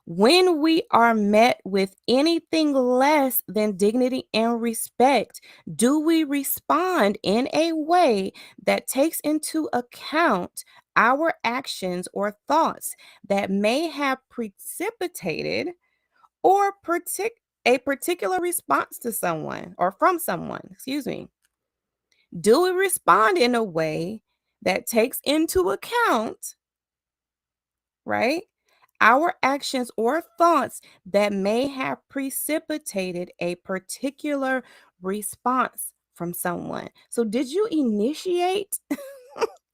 When we are met with anything less than dignity and respect, do we respond in a way that takes into account our actions or thoughts that may have precipitated or a particular response to someone or from someone? Excuse me. Do we respond in a way that takes into account, right, our actions or thoughts that may have precipitated a particular response from someone? So, did you initiate,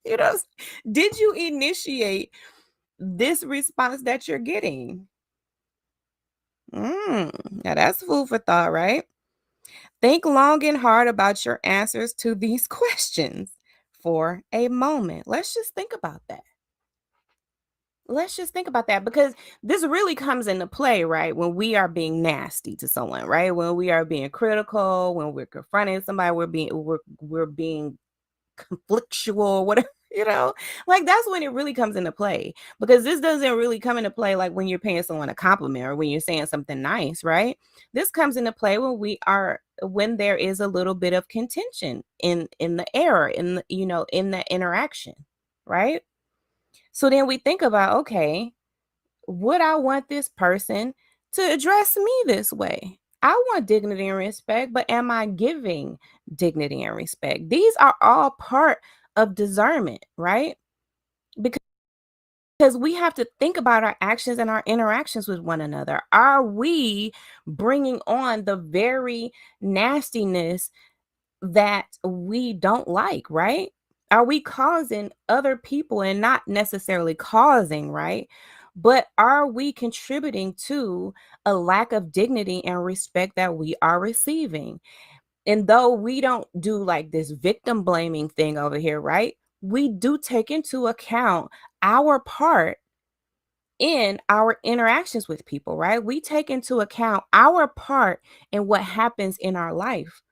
you know, did you initiate this response that you're getting? Now, that's food for thought, right? Think long and hard about your answers to these questions for a moment. Let's just think about that. Let's just think about that, because this really comes into play, right? When we are being nasty to someone, right? When we are being critical, when we're confronting somebody, we're being conflictual, whatever, like that's when it really comes into play. Because this doesn't really come into play like when you're paying someone a compliment or when you're saying something nice, right? This comes into play when there is a little bit of contention in the air, in that interaction, right? So then we think about, okay, would I want this person to address me this way? I want dignity and respect, but am I giving dignity and respect? These are all part of discernment, right? Because we have to think about our actions and our interactions with one another. Are we bringing on the very nastiness that we don't like, right? Are we causing other people, and not necessarily causing, right? But are we contributing to a lack of dignity and respect that we are receiving? And though we don't do like this victim blaming thing over here, right? We do take into account our part in our interactions with people, right? We take into account our part in what happens in our life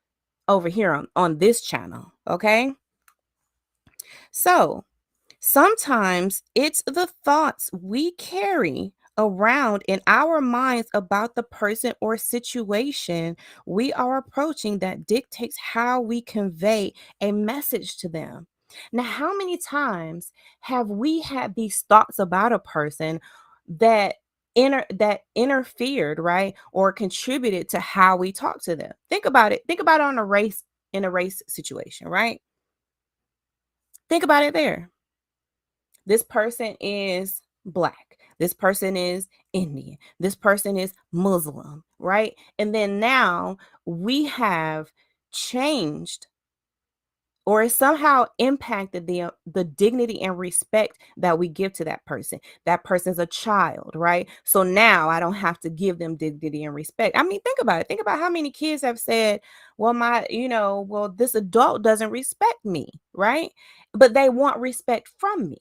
over here on this channel, okay? So sometimes it's the thoughts we carry around in our minds about the person or situation we are approaching that dictates how we convey a message to them. Now, how many times have we had these thoughts about a person that interfered, right, or contributed to how we talk to them? Think about it. Think about it on a race in a race situation, right? Think about it there. This person is Black. This person is Indian. This person is Muslim, right? And then now we have changed or somehow impacted the dignity and respect that we give to that person. That person's a child, right? So now I don't have to give them dignity and respect. I mean, think about it. Think about how many kids have said, well, well, this adult doesn't respect me, right? But they want respect from me.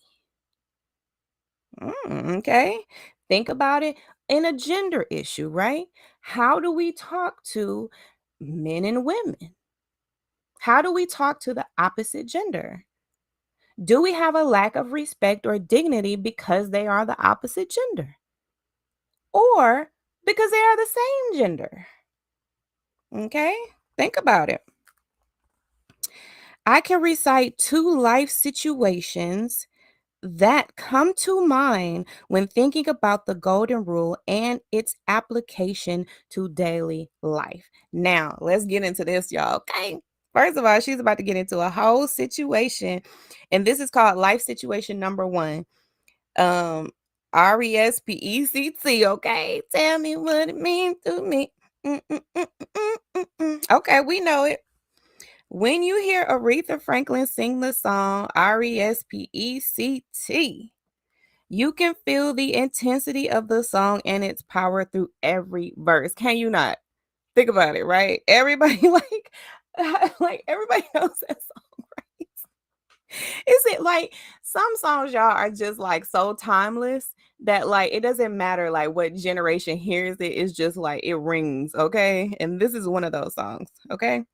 Okay. Think about it in a gender issue, right? How do we talk to men and women? How do we talk to the opposite gender? Do we have a lack of respect or dignity because they are the opposite gender? Or because they are the same gender? Okay. Think about it. I can recite 2 life situations that come to mind when thinking about the golden rule and its application to daily life. Now, let's get into this, y'all. Okay. First of all, she's about to get into a whole situation, and this is called life situation number 1. RESPECT. Okay. Tell me what it means to me. Okay, we know it. When you hear Aretha Franklin sing the song RESPECT, you can feel the intensity of the song and its power through every verse. Can you not? Think about it, right? Everybody like everybody knows that song, right? Is it like some songs, y'all, are just like so timeless that like it doesn't matter like what generation hears it, it's just like it rings, okay? And this is one of those songs, okay?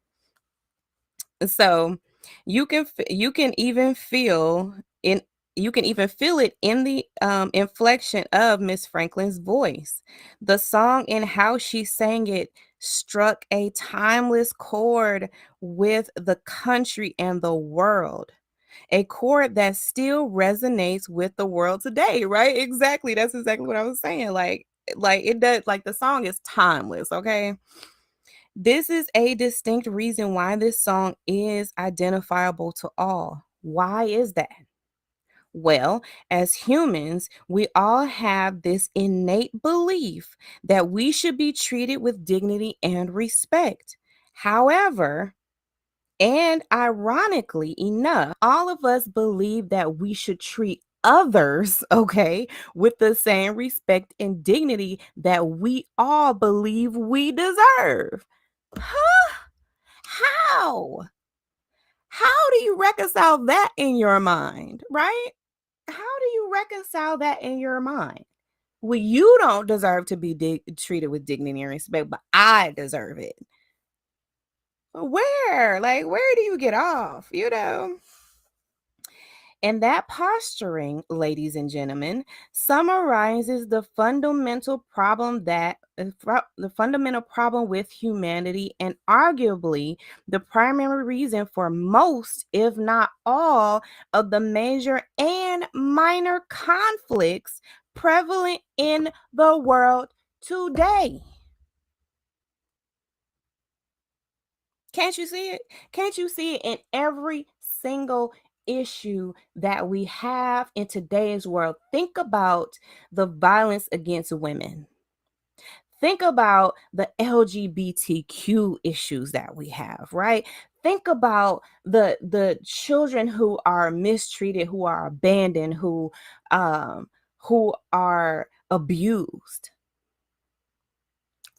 So you can even feel in you can even feel it in the inflection of Miss Franklin's voice. The song and how she sang it struck a timeless chord with the country and the world. A chord that still resonates with the world today, right? Exactly. That's exactly what I was saying. Like it does, like the song is timeless, okay? This is a distinct reason why this song is identifiable to all. Why is that? Well, as humans, we all have this innate belief that we should be treated with dignity and respect. However, and ironically enough, all of us believe that we should treat others, okay, with the same respect and dignity that we all believe we deserve. Huh? How? How do you reconcile that in your mind, right? How do you reconcile that in your mind? Well, you don't deserve to be treated with dignity and respect, but I deserve it. Where? Like, where do you get off? You know? And that posturing, ladies and gentlemen, summarizes the fundamental problem the fundamental problem with humanity, and arguably the primary reason for most, if not all, of the major and minor conflicts prevalent in the world today. Can't you see it? Can't you see it in every single issue that we have in today's world? Think about the violence against women. Think about the LGBTQ issues that we have, right? Think about the children who are mistreated, who are abandoned, who are abused.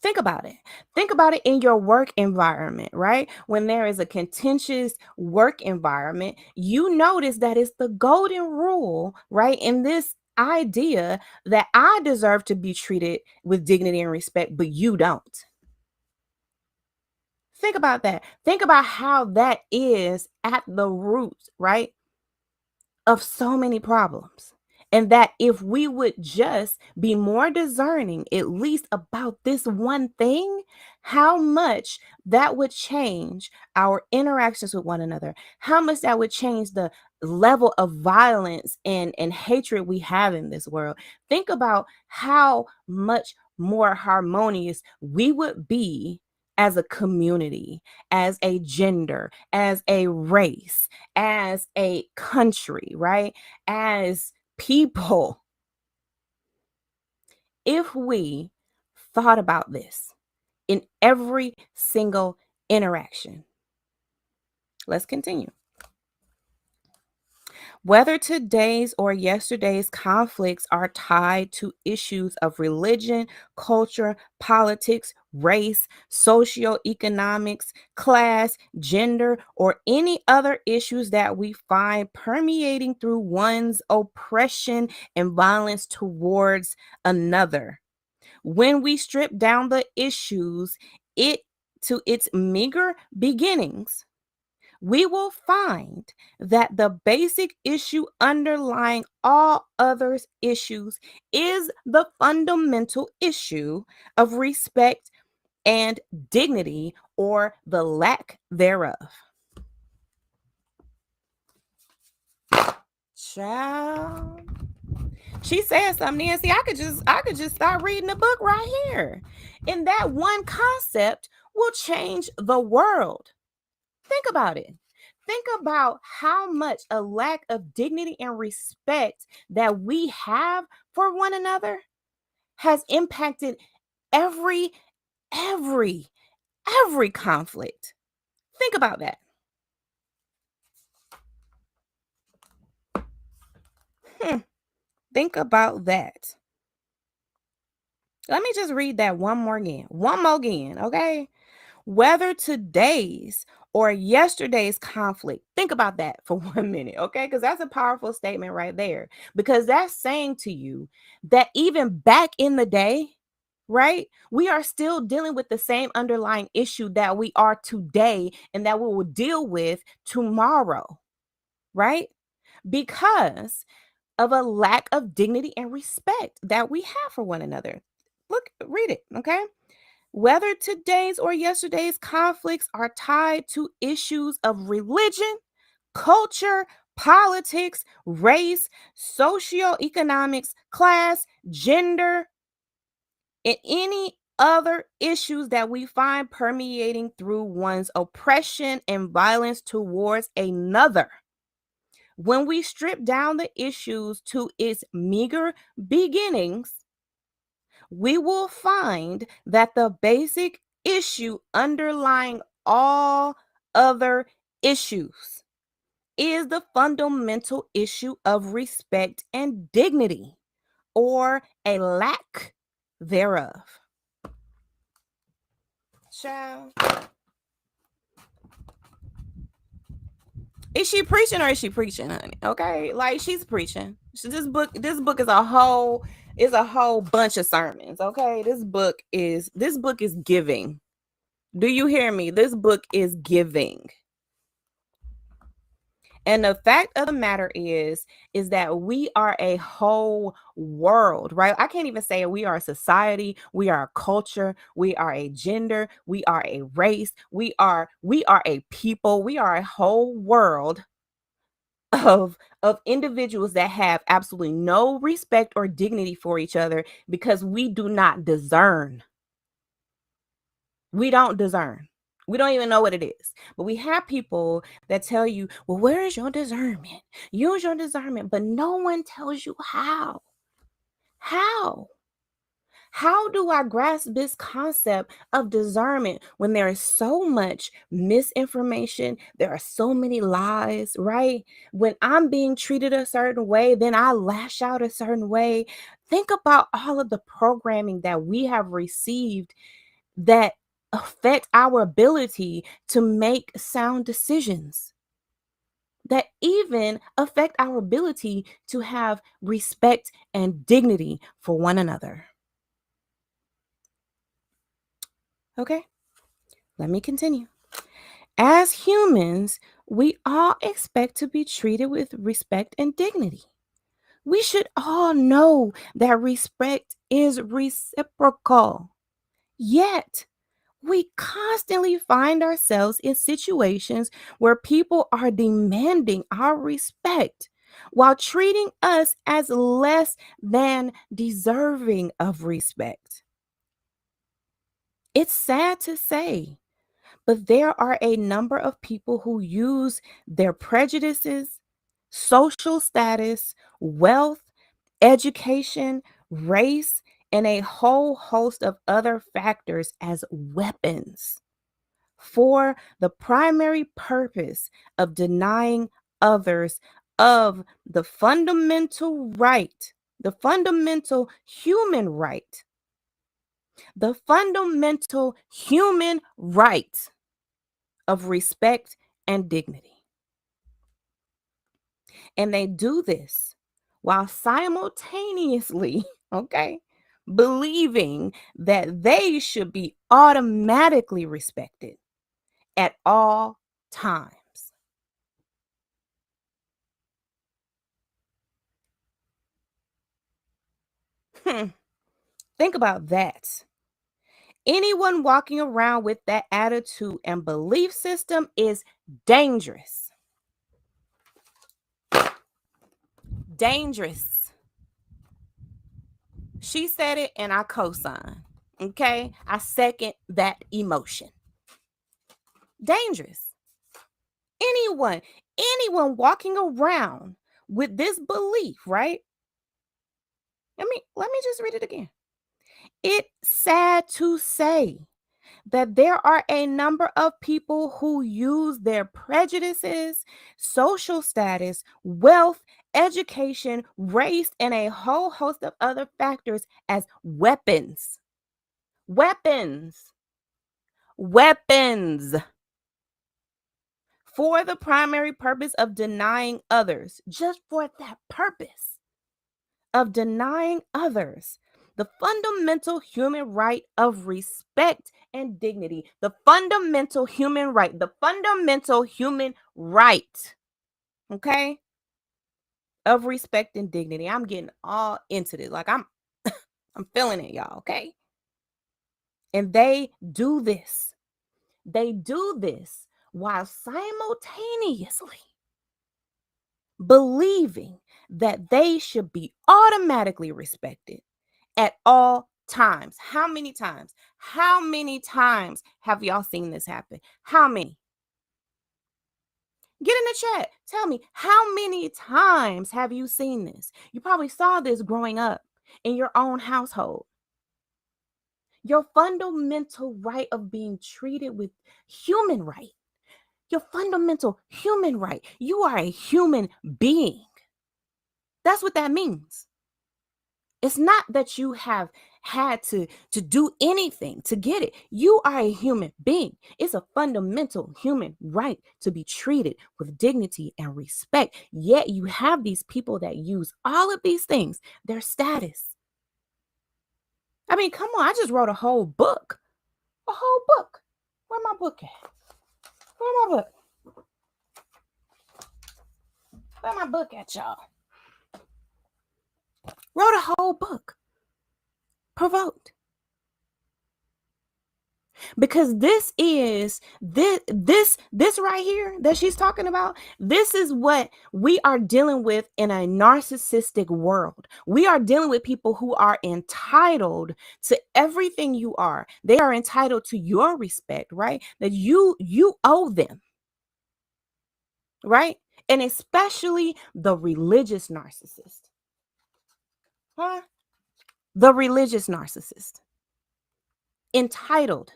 Think about it. Think about it in your work environment, right? When there is a contentious work environment, you notice that it's the golden rule, right? In this idea that I deserve to be treated with dignity and respect, but you don't. Think about that. Think about how that is at the root, right, of so many problems. And that if we would just be more discerning, at least about this one thing, how much that would change our interactions with one another, how much that would change the level of violence and hatred we have in this world. Think about how much more harmonious we would be as a community, as a gender, as a race, as a country, right? As people, if we thought about this in every single interaction. Let's continue. Whether today's or yesterday's conflicts are tied to issues of religion, culture, politics, race, socioeconomics, class, gender, or any other issues that we find permeating through one's oppression and violence towards another. When we strip down the issues it to its meager beginnings, we will find that the basic issue underlying all others issues is the fundamental issue of respect and dignity, or the lack thereof. Child. She said something, Nancy. I could just start reading the book right here. And that one concept will change the world. Think about it. Think about how much a lack of dignity and respect that we have for one another has impacted every every conflict. Think about that. Think about that. Let me just read that one more again. One more again, okay? Whether today's or yesterday's conflict, think about that for 1 minute, okay? Because that's a powerful statement right there. Because that's saying to you that even back in the day, right, we are still dealing with the same underlying issue that we are today and that we will deal with tomorrow, right? Because of a lack of dignity and respect that we have for one another. Look, read it, okay? Whether today's or yesterday's conflicts are tied to issues of religion, culture, politics, race, socioeconomics, class, gender, and any other issues that we find permeating through one's oppression and violence towards another. When we strip down the issues to its meager beginnings, we will find that the basic issue underlying all other issues is the fundamental issue of respect and dignity, or a lack thereof. Child. Is she preaching or is she preaching, honey? Okay, like she's preaching. This book is a whole bunch of sermons. Okay, this book is giving. Do you hear me? This book is giving. And the fact of the matter is that we are a whole world, right? I can't even say we are a society, we are a culture, we are a gender, we are a race, we are a people, we are a whole world of individuals that have absolutely no respect or dignity for each other because we do not discern. We don't discern. We don't even know what it is. But we have people that tell you, well, where is your discernment? Use your discernment. But no one tells you how. How? How do I grasp this concept of discernment when there is so much misinformation? There are so many lies, right? When I'm being treated a certain way, then I lash out a certain way. Think about all of the programming that we have received that affect our ability to make sound decisions, that even affect our ability to have respect and dignity for one another. Okay, let me continue. As humans, we all expect to be treated with respect and dignity. We should all know that respect is reciprocal. Yet, we constantly find ourselves in situations where people are demanding our respect while treating us as less than deserving of respect. It's sad to say, but there are a number of people who use their prejudices, social status, wealth, education, race, and a whole host of other factors as weapons for the primary purpose of denying others of the fundamental human right, the fundamental human right of respect and dignity. And they do this while simultaneously, okay, believing that they should be automatically respected at all times. Think about that. Anyone walking around with that attitude and belief system is dangerous. Dangerous. She said it and I co-sign. Okay? I second that emotion. Dangerous. Anyone walking around with this belief, right? Let me just read it again. It's sad to say that there are a number of people who use their prejudices, social status, wealth, education, race, and a whole host of other factors as weapons. Weapons. Weapons. For the primary purpose of denying others, just for that purpose of denying others the fundamental human right of respect and dignity, the fundamental human right, okay, of respect and dignity. I'm getting all into this. Like I'm feeling it, y'all, okay? And they do this. They do this while simultaneously believing that they should be automatically respected at all times. How many times? How many times have y'all seen this happen? How many? Get in the chat. Tell me, how many times have you seen this? You probably saw this growing up in your own household. Your fundamental right of being treated with human right. Your fundamental human right. You are a human being. That's what that means. It's not that you have had to do anything to get it. You are a human being. It's a fundamental human right to be treated with dignity and respect. Yet you have these people that use all of these things, their status. I mean, come on, I just wrote a whole book. A whole book. Where my book at? Where my book? Where my book at, y'all? Wrote a whole book. Provoked. Because this right here that she's talking about, this is what we are dealing with in a narcissistic world. We are dealing with people who are entitled to everything you are. They are entitled to your respect, right? That you owe them, right? And especially the religious narcissist. Huh? The religious narcissist. Entitled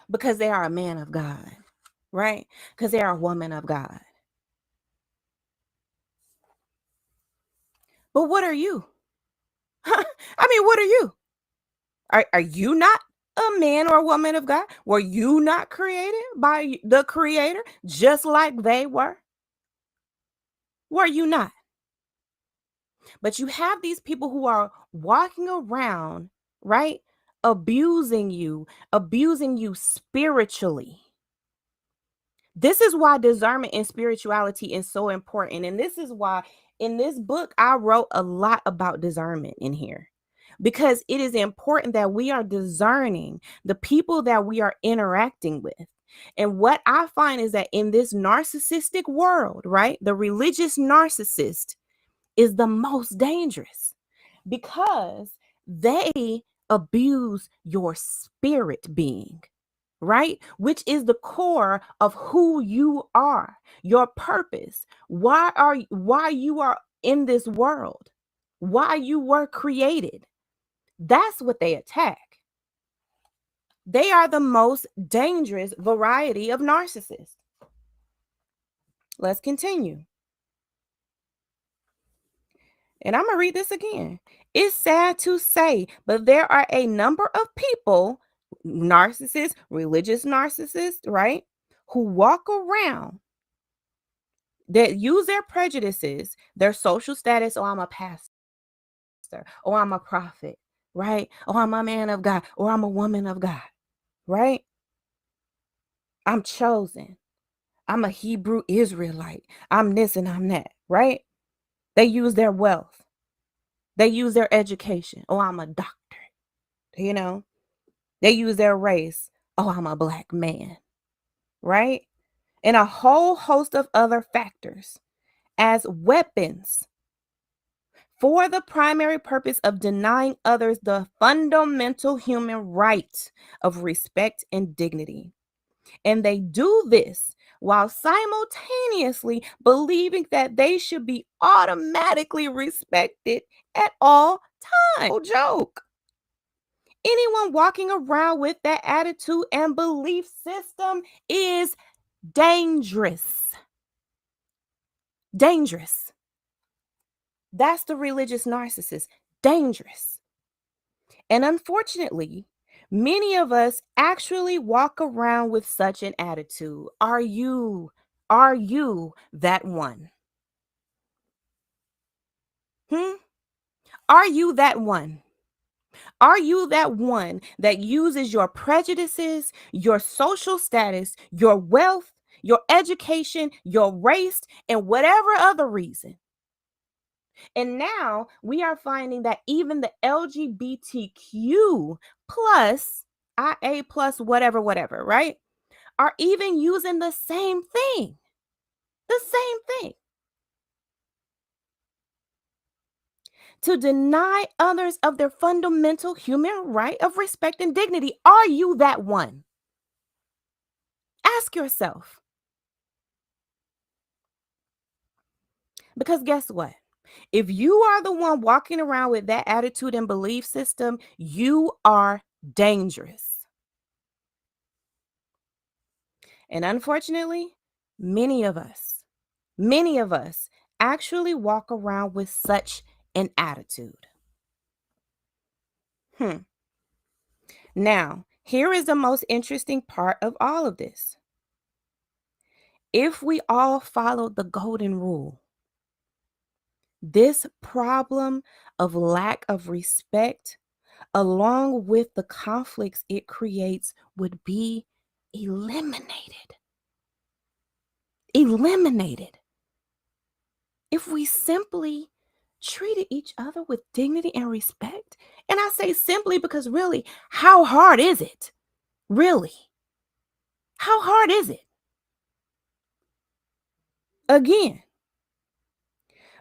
because they are a man of God, right? Because they are a woman of God. But what are you? I mean, what are you? Are you not a man or a woman of God? Were you not created by the Creator just like they were? Were you not? But you have these people who are walking around, right? Abusing you spiritually. This is why discernment and spirituality is so important. And this is why in this book, I wrote a lot about discernment in here, because it is important that we are discerning the people that we are interacting with. And what I find is that in this narcissistic world, right, the religious narcissist is the most dangerous because they abuse your spirit being, right? Which is the core of who you are, your purpose. Why you are in this world, why you were created. That's what they attack. They are the most dangerous variety of narcissists. Let's continue. And I'm going to read this again. It's sad to say, but there are a number of people, narcissists, religious narcissists, right, who walk around that use their prejudices, their social status. Oh, I'm a pastor. Oh, I'm a prophet, right? Oh, I'm a man of God, or I'm a woman of God, right? I'm chosen. I'm a Hebrew Israelite. I'm this and I'm that, right? They use their wealth. They use their education. Oh, I'm a doctor. You know, they use their race. Oh, I'm a black man, right? And a whole host of other factors as weapons for the primary purpose of denying others the fundamental human right of respect and dignity. And they do this while simultaneously believing that they should be automatically respected at all times. No joke. Anyone walking around with that attitude and belief system is dangerous. Dangerous. That's the religious narcissist. Dangerous. And unfortunately, many of us actually walk around with such an attitude. Are you that one? Are you that one? Are you that one that uses your prejudices, your social status, your wealth, your education, your race, and whatever other reason? And now we are finding that even the LGBTQ plus, IA plus, whatever, right, are even using the same thing. The same thing. To deny others of their fundamental human right of respect and dignity. Are you that one? Ask yourself. Because guess what? If you are the one walking around with that attitude and belief system, you are dangerous. And unfortunately, many of us actually walk around with such an attitude. Now, here is the most interesting part of all of this. If we all followed the golden rule, this problem of lack of respect, along with the conflicts it creates, would be eliminated. Eliminated. If we simply treated each other with dignity and respect. And I say simply because really, how hard is it? Really? How hard is it? Again,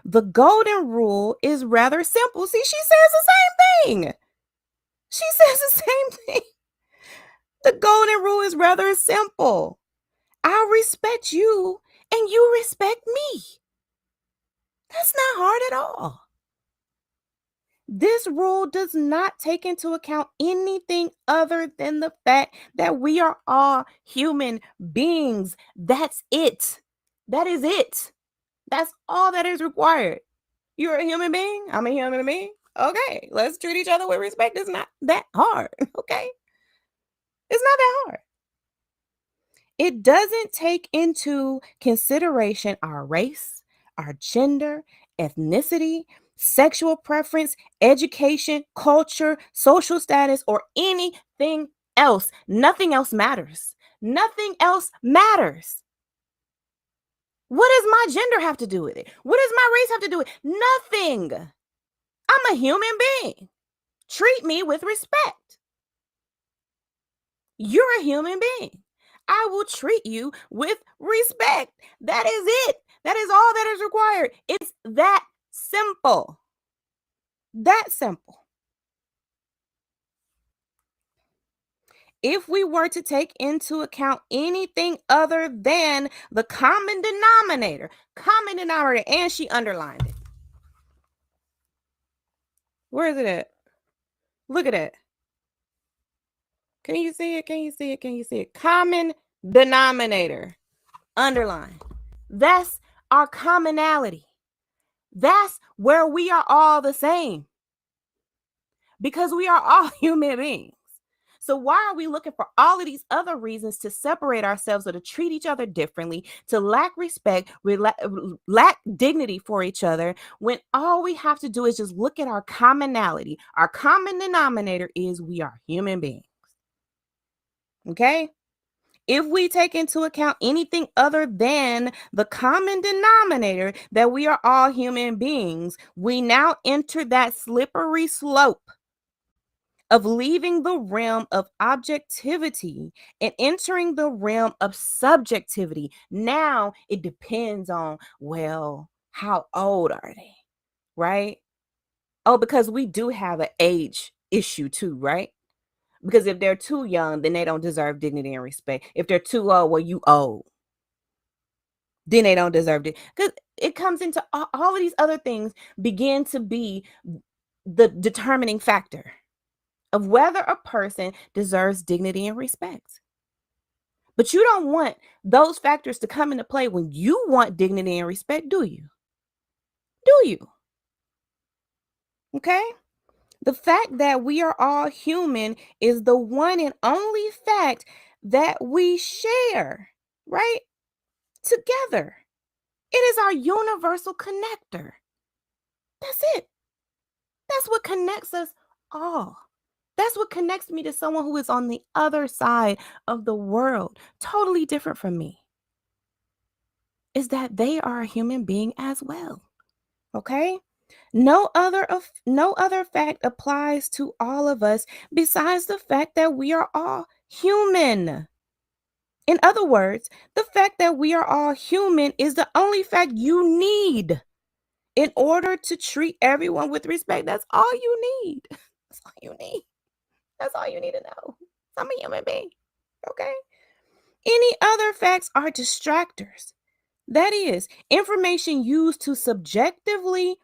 the golden rule is rather simple. See, she says the same thing. She says the same thing. The golden rule is rather simple. I respect you and you respect me. That's not hard at all. This rule does not take into account anything other than the fact that we are all human beings. That's it. That is it. That's all that is required. You're a human being. I'm a human being. Okay, let's treat each other with respect. It's not that hard. Okay. It's not that hard. It doesn't take into consideration our race, our gender, ethnicity, sexual preference, education, culture, social status, or anything else. Nothing else matters. Nothing else matters. my gender have to do with it? What does my race have to do with it? Nothing. I'm a human being. Treat me with respect. You're a human being. I will treat you with respect. That is it. That is all that is required. It's that simple. That simple. If we were to take into account anything other than the common denominator, and she underlined it. Where is it at? Look at that. Can you see it? Can you see it? Can you see it? Common denominator, underline. That's our commonality. That's where we are all the same, because we are all human beings. So why are we looking for all of these other reasons to separate ourselves or to treat each other differently, to lack respect, lack dignity for each other, when all we have to do is just look at our commonality? Our common denominator is we are human beings. Okay? If we take into account anything other than the common denominator, that we are all human beings, we now enter that slippery slope of leaving the realm of objectivity and entering the realm of subjectivity. Now it depends on, well, how old are they, right? Oh, because we do have an age issue too, right? Because if they're too young, then they don't deserve dignity and respect. If they're too old, well, you old, then they don't deserve it. Because it comes into all of these other things begin to be the determining factor of whether a person deserves dignity and respect. But you don't want those factors to come into play when you want dignity and respect, do you? Do you? Okay? The fact that we are all human is the one and only fact that we share, right? Together. It is our universal connector. That's it. That's what connects us all. That's what connects me to someone who is on the other side of the world, totally different from me, is that they are a human being as well. Okay? No other fact applies to all of us besides the fact that we are all human. In other words, the fact that we are all human is the only fact you need in order to treat everyone with respect. That's all you need. That's all you need. That's all you need to know. I'm a human being. Okay? Any other facts are distractors. That is information used subjectively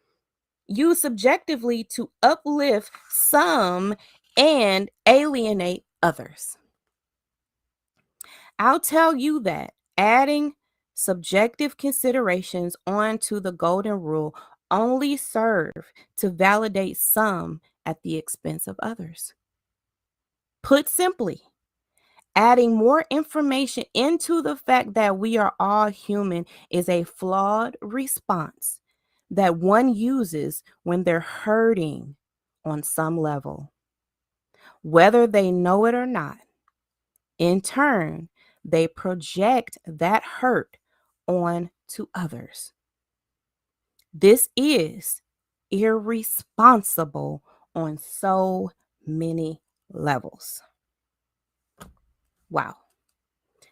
to uplift some and alienate others. I'll tell you that adding subjective considerations onto the golden rule only serve to validate some at the expense of others. Put simply, adding more information into the fact that we are all human is a flawed response that one uses when they're hurting on some level. Whether they know it or not, in turn, they project that hurt on to others. This is irresponsible on so many levels. Wow.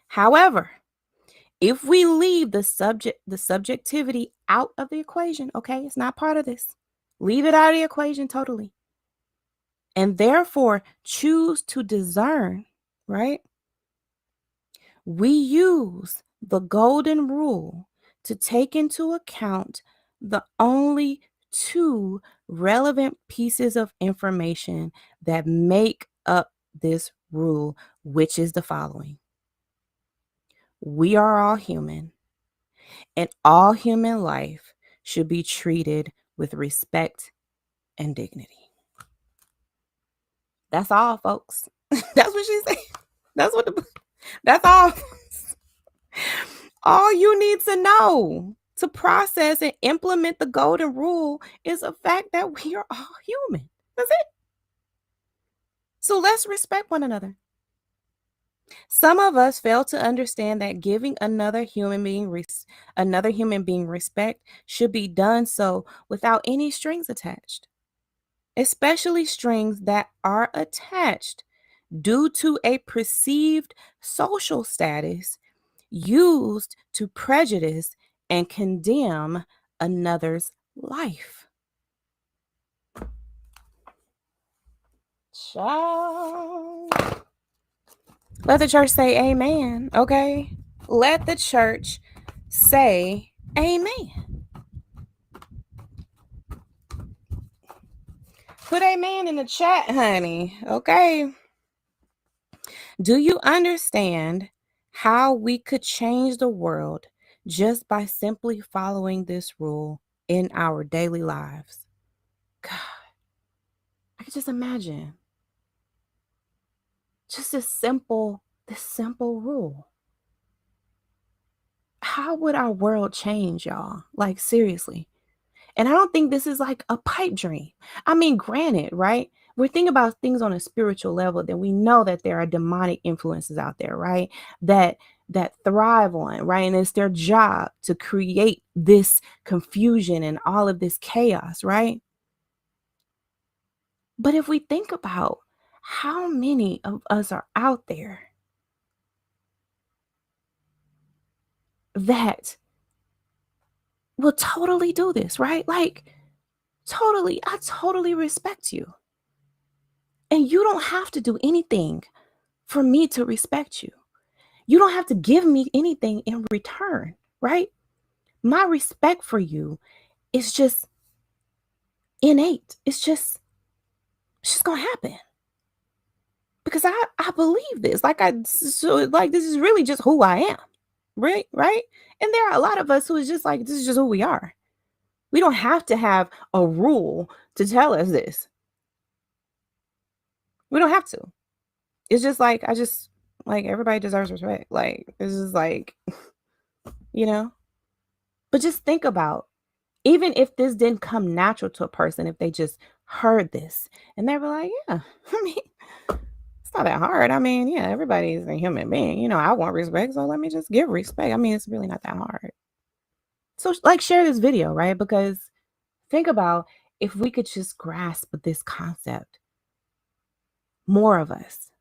However, if we leave the subjectivity out of the equation, okay, it's not part of this. Leave it out of the equation totally. And therefore choose to discern, right? We use the golden rule to take into account the only two relevant pieces of information that make up this rule, which is the following. We are all human, and all human life should be treated with respect and dignity. That's all, folks. That's what she said. That's all. All you need to know to process and implement the golden rule is the fact that we are all human. That's it. So let's respect one another. Some of us fail to understand that giving another human being respect should be done so without any strings attached, especially strings that are attached due to a perceived social status used to prejudice and condemn another's life. Child. Let the church say amen, okay? Let the church say amen. Put amen in the chat, honey, okay? Do you understand how we could change the world just by simply following this rule in our daily lives? God, I could just imagine just this simple rule. How would our world change, y'all? Like, seriously. And I don't think this is like a pipe dream. I mean, granted, right? We're thinking about things on a spiritual level, then we know that there are demonic influences out there, right? That thrive on, right? And it's their job to create this confusion and all of this chaos, right? But if we think about how many of us are out there that will totally do this, right? Like, totally, I totally respect you. And you don't have to do anything for me to respect you. You don't have to give me anything in return, right? My respect for you is just innate. It's just gonna happen. Because I believe this. Like this is really just who I am. Right? Right? And there are a lot of us who is just like, this is just who we are. We don't have to have a rule to tell us this. We don't have to. It's just like, everybody deserves respect. Like, this is like, you know? But just think about, even if this didn't come natural to a person, if they just heard this and they were like, yeah, I mean, it's not that hard. I mean, yeah, everybody is a human being. You know, I want respect, so let me just give respect. I mean, it's really not that hard. So, like, share this video, right? Because think about if we could just grasp this concept, more of us,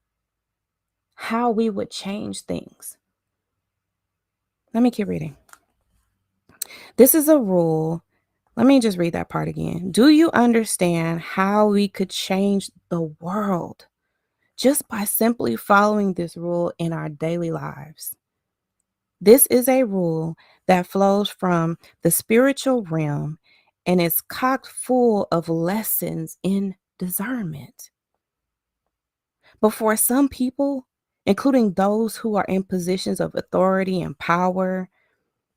how we would change things. Let me keep reading. This is a rule. Let me just read that part again. Do you understand how we could change the world just by simply following this rule in our daily lives? This is a rule that flows from the spiritual realm and is chock full of lessons in discernment. But for some people, including those who are in positions of authority and power,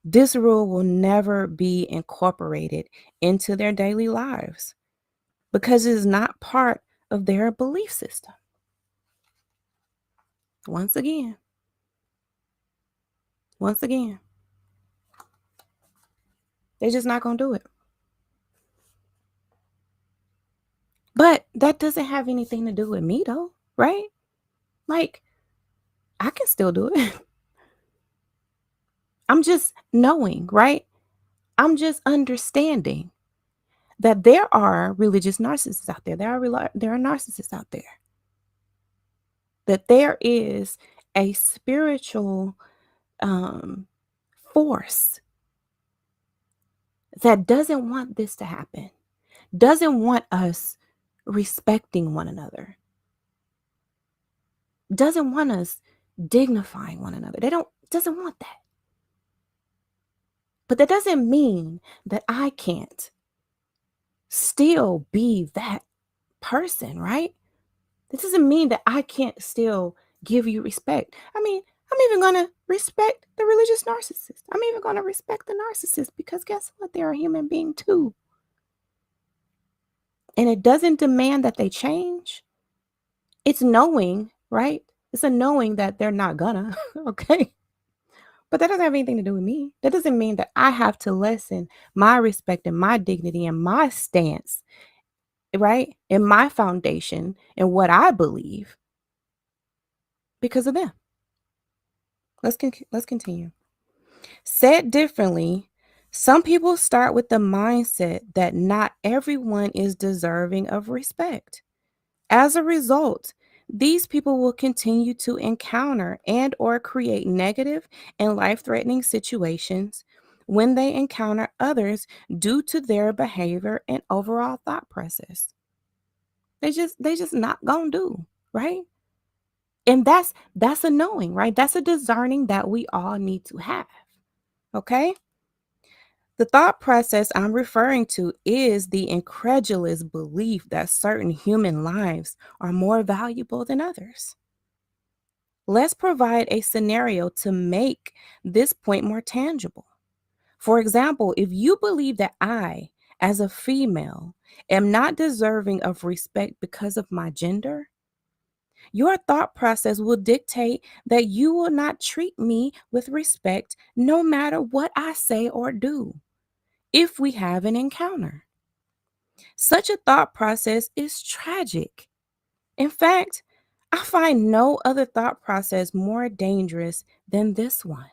this rule will never be incorporated into their daily lives because it is not part of their belief system. Once again, they're just not going to do it. But that doesn't have anything to do with me, though, right? Like, I can still do it. I'm just knowing, right? I'm just understanding that there are religious narcissists out there. There are narcissists out there. That there is a spiritual force that doesn't want this to happen, doesn't want us respecting one another, doesn't want us dignifying one another. Doesn't want that. But that doesn't mean that I can't still be that person, right? This doesn't mean that I can't still give you respect. I mean, I'm even going to respect the religious narcissist. I'm even going to respect the narcissist because guess what? They're a human being too. And it doesn't demand that they change. It's knowing, right? It's a knowing that they're not gonna, okay? But that doesn't have anything to do with me. That doesn't mean that I have to lessen my respect and my dignity and my stance, right? And my foundation and what I believe because of them. Let's continue. Said differently, some people start with the mindset that not everyone is deserving of respect. As a result, these people will continue to encounter and or create negative and life-threatening situations when they encounter others due to their behavior and overall thought process. They just not going to do, right? And that's a knowing, right? That's a discerning that we all need to have. Okay? The thought process I'm referring to is the incredulous belief that certain human lives are more valuable than others. Let's provide a scenario to make this point more tangible. For example, if you believe that I, as a female, am not deserving of respect because of my gender, your thought process will dictate that you will not treat me with respect no matter what I say or do if we have an encounter. Such a thought process is tragic. In fact, I find no other thought process more dangerous than this one.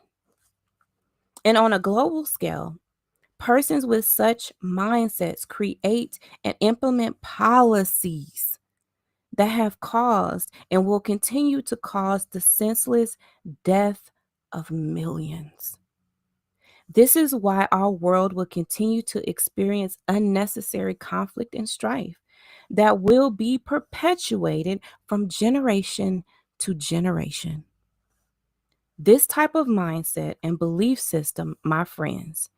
And on a global scale, persons with such mindsets create and implement policies that have caused and will continue to cause the senseless death of millions. This is why our world will continue to experience unnecessary conflict and strife that will be perpetuated from generation to generation. This type of mindset and belief system, my friends,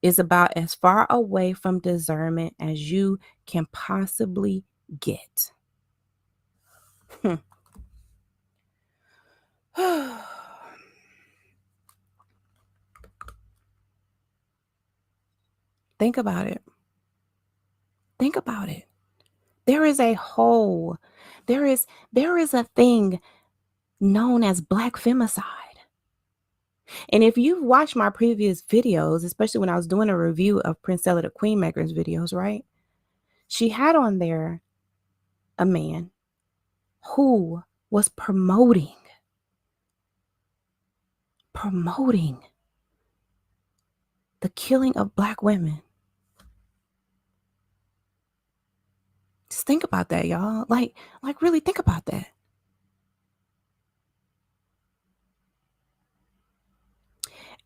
is about as far away from discernment as you can possibly get. Think about it. Think about it. There is a hole. There is a thing known as black femicide. And if you've watched my previous videos, especially when I was doing a review of Princella the Queenmaker's videos, right? She had on there a man who was promoting the killing of black women. Just think about that, y'all. Like really think about that.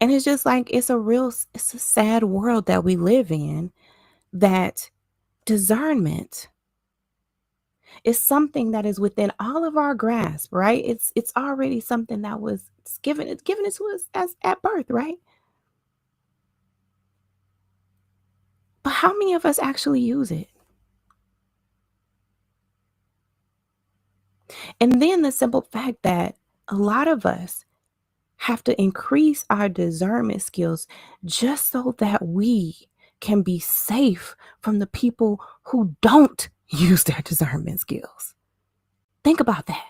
And it's just like it's a sad world that we live in, that discernment is something that is within all of our grasp, right? It's already something that was given it to us as at birth, right? But how many of us actually use it? And then the simple fact that a lot of us have to increase our discernment skills just so that we can be safe from the people who don't use their discernment skills. Think about that.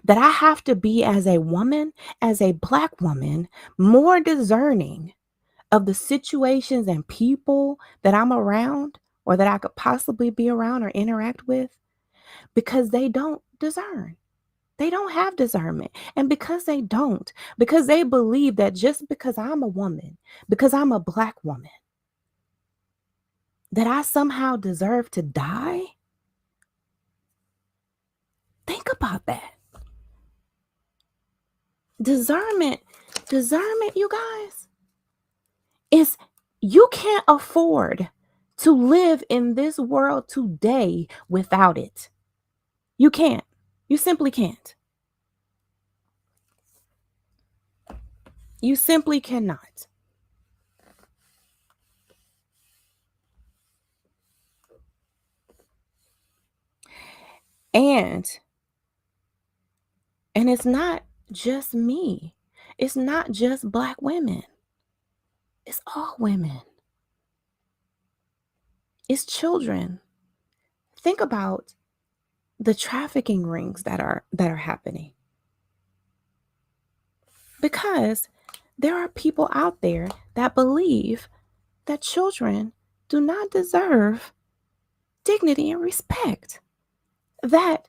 That I have to be, as a woman, as a black woman, more discerning of the situations and people that I'm around or that I could possibly be around or interact with, because they don't discern. They don't have discernment. And because they believe that just because I'm a woman, because I'm a black woman, that I somehow deserve to die. Think about that. Discernment, you guys, is you can't afford to live in this world today without it. You can't. You simply can't. You simply cannot. And it's not just me. It's not just black women. It's all women. It's children. Think about the trafficking rings that are happening. Because there are people out there that believe that children do not deserve dignity and respect, that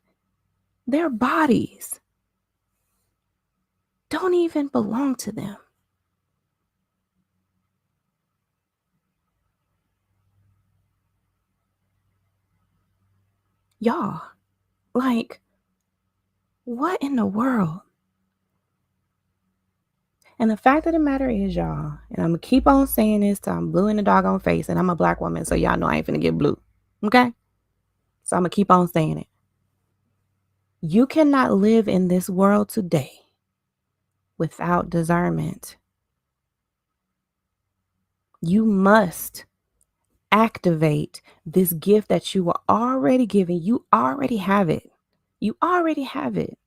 their bodies don't even belong to them. Y'all, like, what in the world? And the fact of the matter is, y'all, and I'm going to keep on saying this till I'm blue in the doggone face, and I'm a black woman, so y'all know I ain't finna get blue. Okay? So I'm going to keep on saying it. You cannot live in this world today without discernment. You must activate this gift that you were already given. You already have it. You already have it.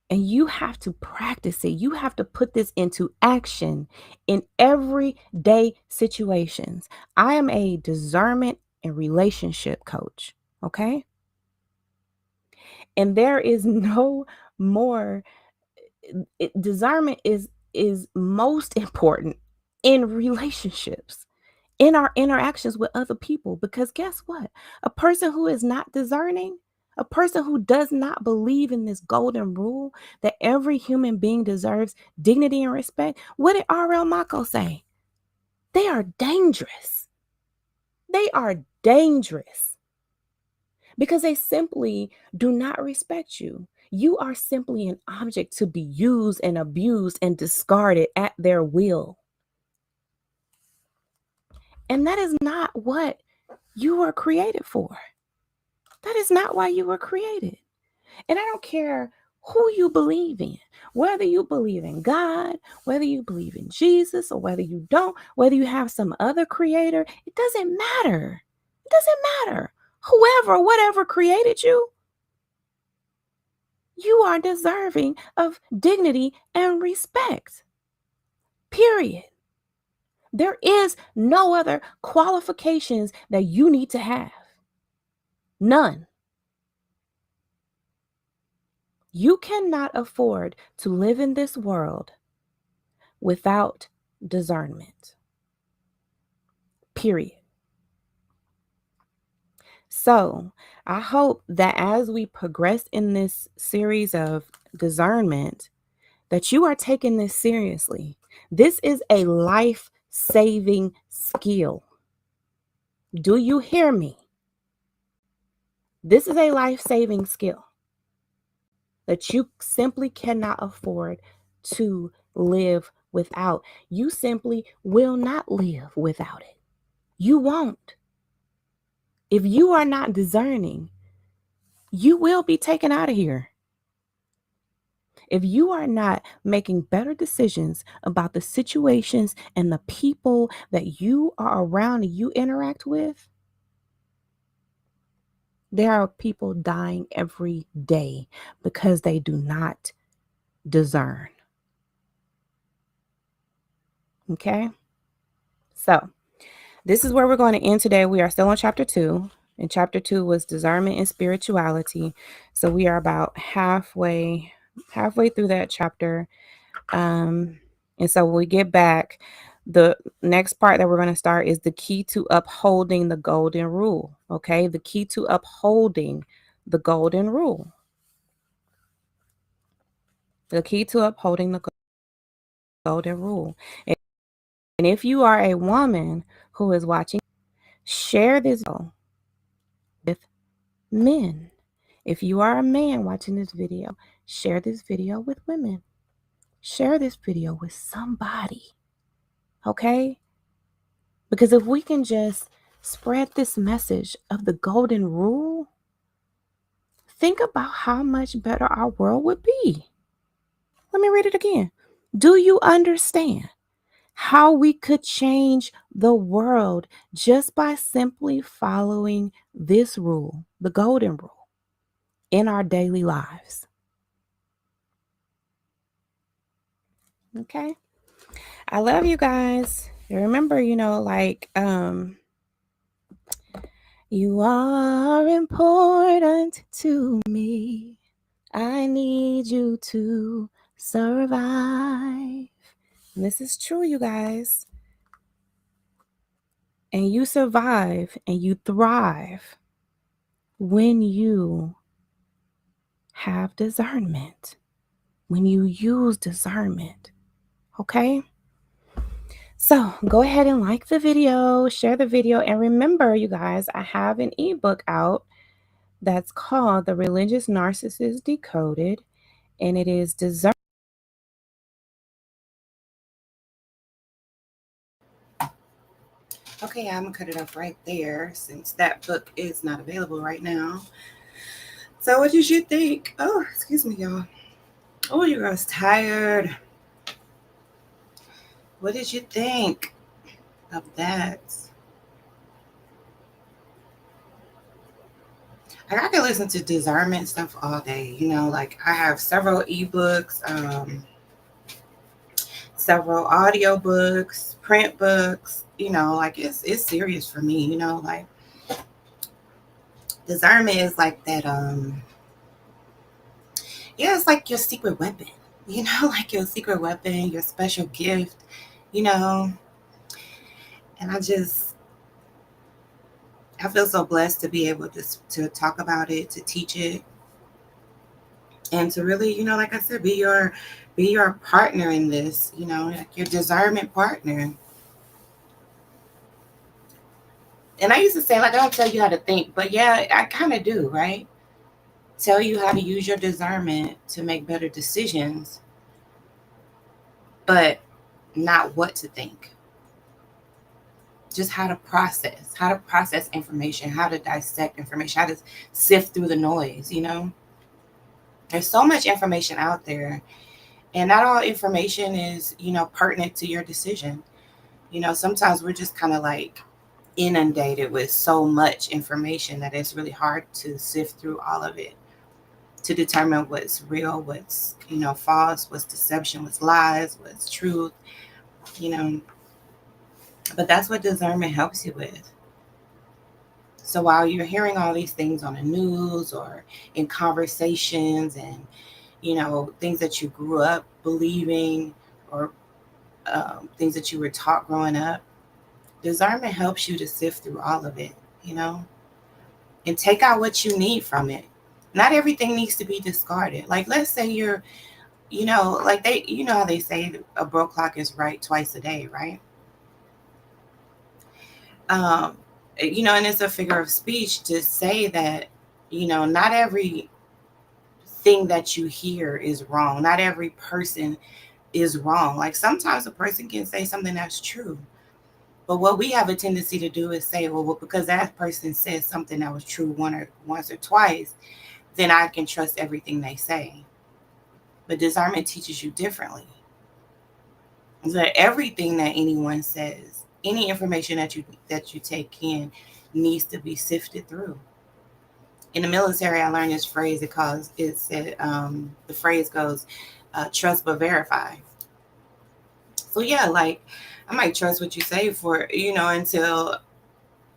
And you have to practice it. You have to put this into action in everyday situations. I am a discernment and relationship coach. Okay. And there is no more, discernment is most important in relationships, in our interactions with other people. Because guess what? A person who is not discerning, a person who does not believe in this golden rule that every human being deserves dignity and respect, what did R.L. Mako say? They are dangerous. They are dangerous because they simply do not respect you. You are simply an object to be used and abused and discarded at their will. And that is not what you were created for. That is not why you were created. And I don't care who you believe in, whether you believe in God, whether you believe in Jesus, or whether you don't, whether you have some other creator, it doesn't matter. It doesn't matter. Whoever, whatever created you, you are deserving of dignity and respect. Period. There is no other qualifications that you need to have. None. You cannot afford to live in this world without discernment. Period. So I hope that as we progress in this series of discernment, that you are taking this seriously. This is a life-saving skill. Do you hear me? This is a life-saving skill that you simply cannot afford to live without. You simply will not live without it. You won't. If you are not discerning, you will be taken out of here. If you are not making better decisions about the situations and the people that you are around and you interact with, there are people dying every day because they do not discern. Okay? So, this is where we're going to end today. We are still on chapter 2. And chapter 2 was discernment and spirituality. So we are about halfway through that chapter. And so when we get back, the next part that we're going to start is the key to upholding the golden rule. Okay, the key to upholding the golden rule. The key to upholding the golden rule. And if you are a woman who is watching, share this with men. If you are a man watching this video, share this video with women. Share this video with somebody. Okay? Because if we can just spread this message of the golden rule, think about how much better our world would be. Let me read it again. Do you understand how we could change the world just by simply following this rule, the golden rule, in our daily lives? Okay? I love you guys. Remember, you are important to me. I need you to survive. And this is true, you guys. And you survive and you thrive when you have discernment, when you use discernment. Okay? So go ahead and like the video, share the video, and remember, you guys, I have an ebook out that's called The Religious Narcissist Decoded, and it is discernment. Okay, I'm gonna cut it off right there since that book is not available right now. So what did you think? Oh, excuse me, y'all. Oh, you guys tired. What did you think of that? I could listen to discernment stuff all day. Like I have several ebooks, several audio books, print books. Like it's serious for me. Like discernment is like that. Yeah, it's like your secret weapon. Like your secret weapon, your special gift. You know, and I feel so blessed to be able to talk about it, to teach it, and to really, like I said, be your partner in this. Like your discernment partner. And I used to say, like, I don't tell you how to think, but yeah, I kind of do, right? Tell you how to use your discernment to make better decisions, but not what to think. Just how to process information, how to dissect information, how to sift through the noise. There's so much information out there, and not all information is, pertinent to your decision. Sometimes we're just kind of like inundated with so much information that it's really hard to sift through all of it to determine what's real, what's, false, what's deception, what's lies, what's truth, you know. But that's what discernment helps you with. So while you're hearing all these things on the news or in conversations and, things that you grew up believing or things that you were taught growing up, discernment helps you to sift through all of it, and take out what you need from it. Not everything needs to be discarded. Like, let's say you're, like how they say a broke clock is right twice a day, right? And it's a figure of speech to say that, not every thing that you hear is wrong. Not every person is wrong. Like sometimes a person can say something that's true. But what we have a tendency to do is say, well, because that person said something that was true once or twice, then I can trust everything they say. But discernment teaches you differently. So that everything that anyone says, any information that you take in, needs to be sifted through. In the military, I learned this phrase. The phrase goes, "Trust but verify." So yeah, like I might trust what you say for until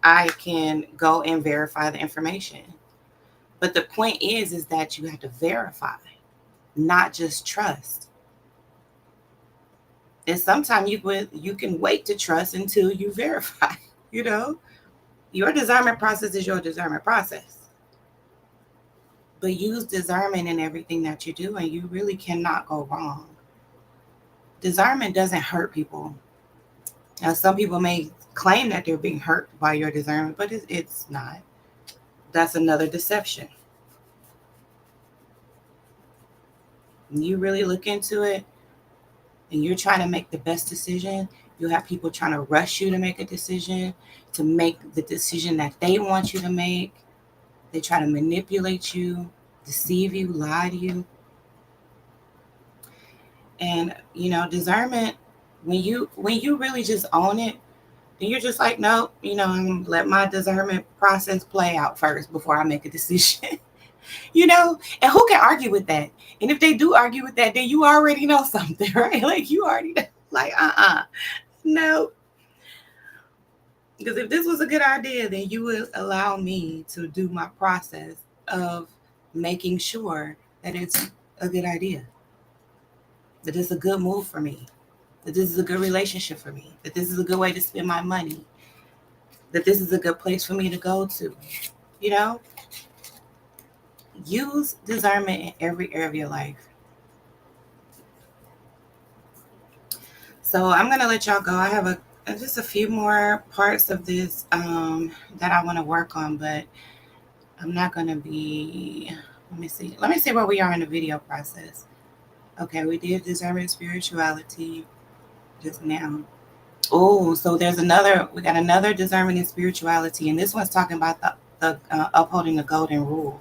I can go and verify the information. But the point is that you have to verify, not just trust. And sometimes you can wait to trust until you verify. Your discernment process is your discernment process. But use discernment in everything that you do, and you really cannot go wrong. Discernment doesn't hurt people. Now, some people may claim that they're being hurt by your discernment, but it's not. That's another deception. When you really look into it and you're trying to make the best decision, you have people trying to rush you to make a decision, to make the decision that they want you to make. They try to manipulate you, deceive you, lie to you. And discernment, when you really just own it, then you're just like, nope, I'm gonna let my discernment process play out first before I make a decision. And who can argue with that? And if they do argue with that, then you already know something, right? Like you already know, like, no. Because if this was a good idea, then you would allow me to do my process of making sure that it's a good idea, that it's a good move for me, that this is a good relationship for me, that this is a good way to spend my money, that this is a good place for me to go to. Use discernment in every area of your life. So I'm gonna let y'all go. I have just a few more parts of this that I want to work on, but I'm not gonna be. Let me see. Let me see where we are in the video process. Okay, we did discernment spirituality just now. Oh, so we got another discernment and spirituality, and this one's talking about the upholding the golden rule,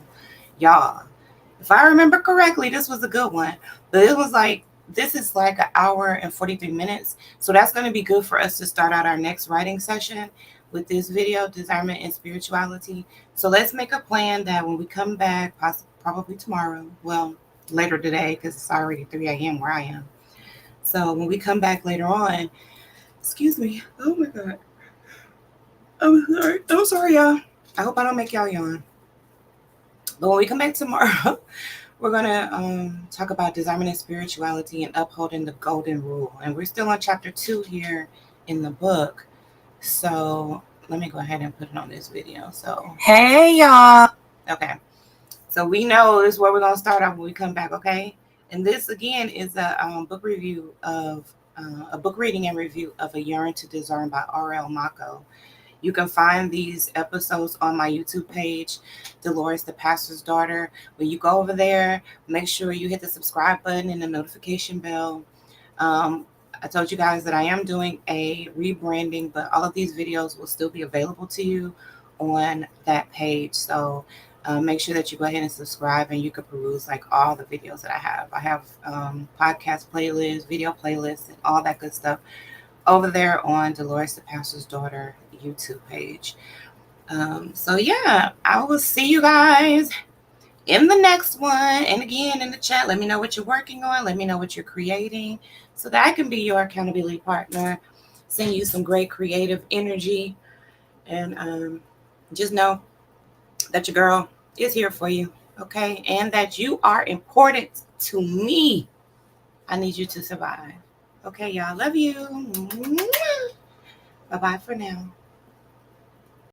y'all. If I remember correctly, this was a good one, but this is like an hour and 43 minutes, so that's going to be good for us to start out our next writing session with this video, discernment and spirituality. So let's make a plan that when we come back, probably tomorrow, well, later today because it's already 3 a.m. where I am. So when we come back later on, excuse me. Oh my God. I'm sorry, y'all. I hope I don't make y'all yawn. But when we come back tomorrow, we're going to talk about discernment and spirituality and upholding the golden rule. And we're still on chapter 2 here in the book. So let me go ahead and put it on this video. So, hey, y'all. Okay. So we know this is where we're going to start off when we come back, okay? And this, again, is a book review of a book reading and review of A Yearn to Discern by R.L. Mako. You can find these episodes on my YouTube page, Delores, the Pastor's Daughter. When you go over there, make sure you hit the subscribe button and the notification bell. I told you guys that I am doing a rebranding, but all of these videos will still be available to you on that page. So make sure that you go ahead and subscribe, and you can peruse like all the videos that I have. I have podcast playlists, video playlists, and all that good stuff over there on Delores, the Pastor's Daughter YouTube page. So yeah, I will see you guys in the next one. And again, in the chat, let me know what you're working on. Let me know what you're creating so that I can be your accountability partner, send you some great creative energy, and just know that your girl is here for you, okay? And that you are important to me. I need you to survive. Okay, y'all. Love you. Bye-bye for now.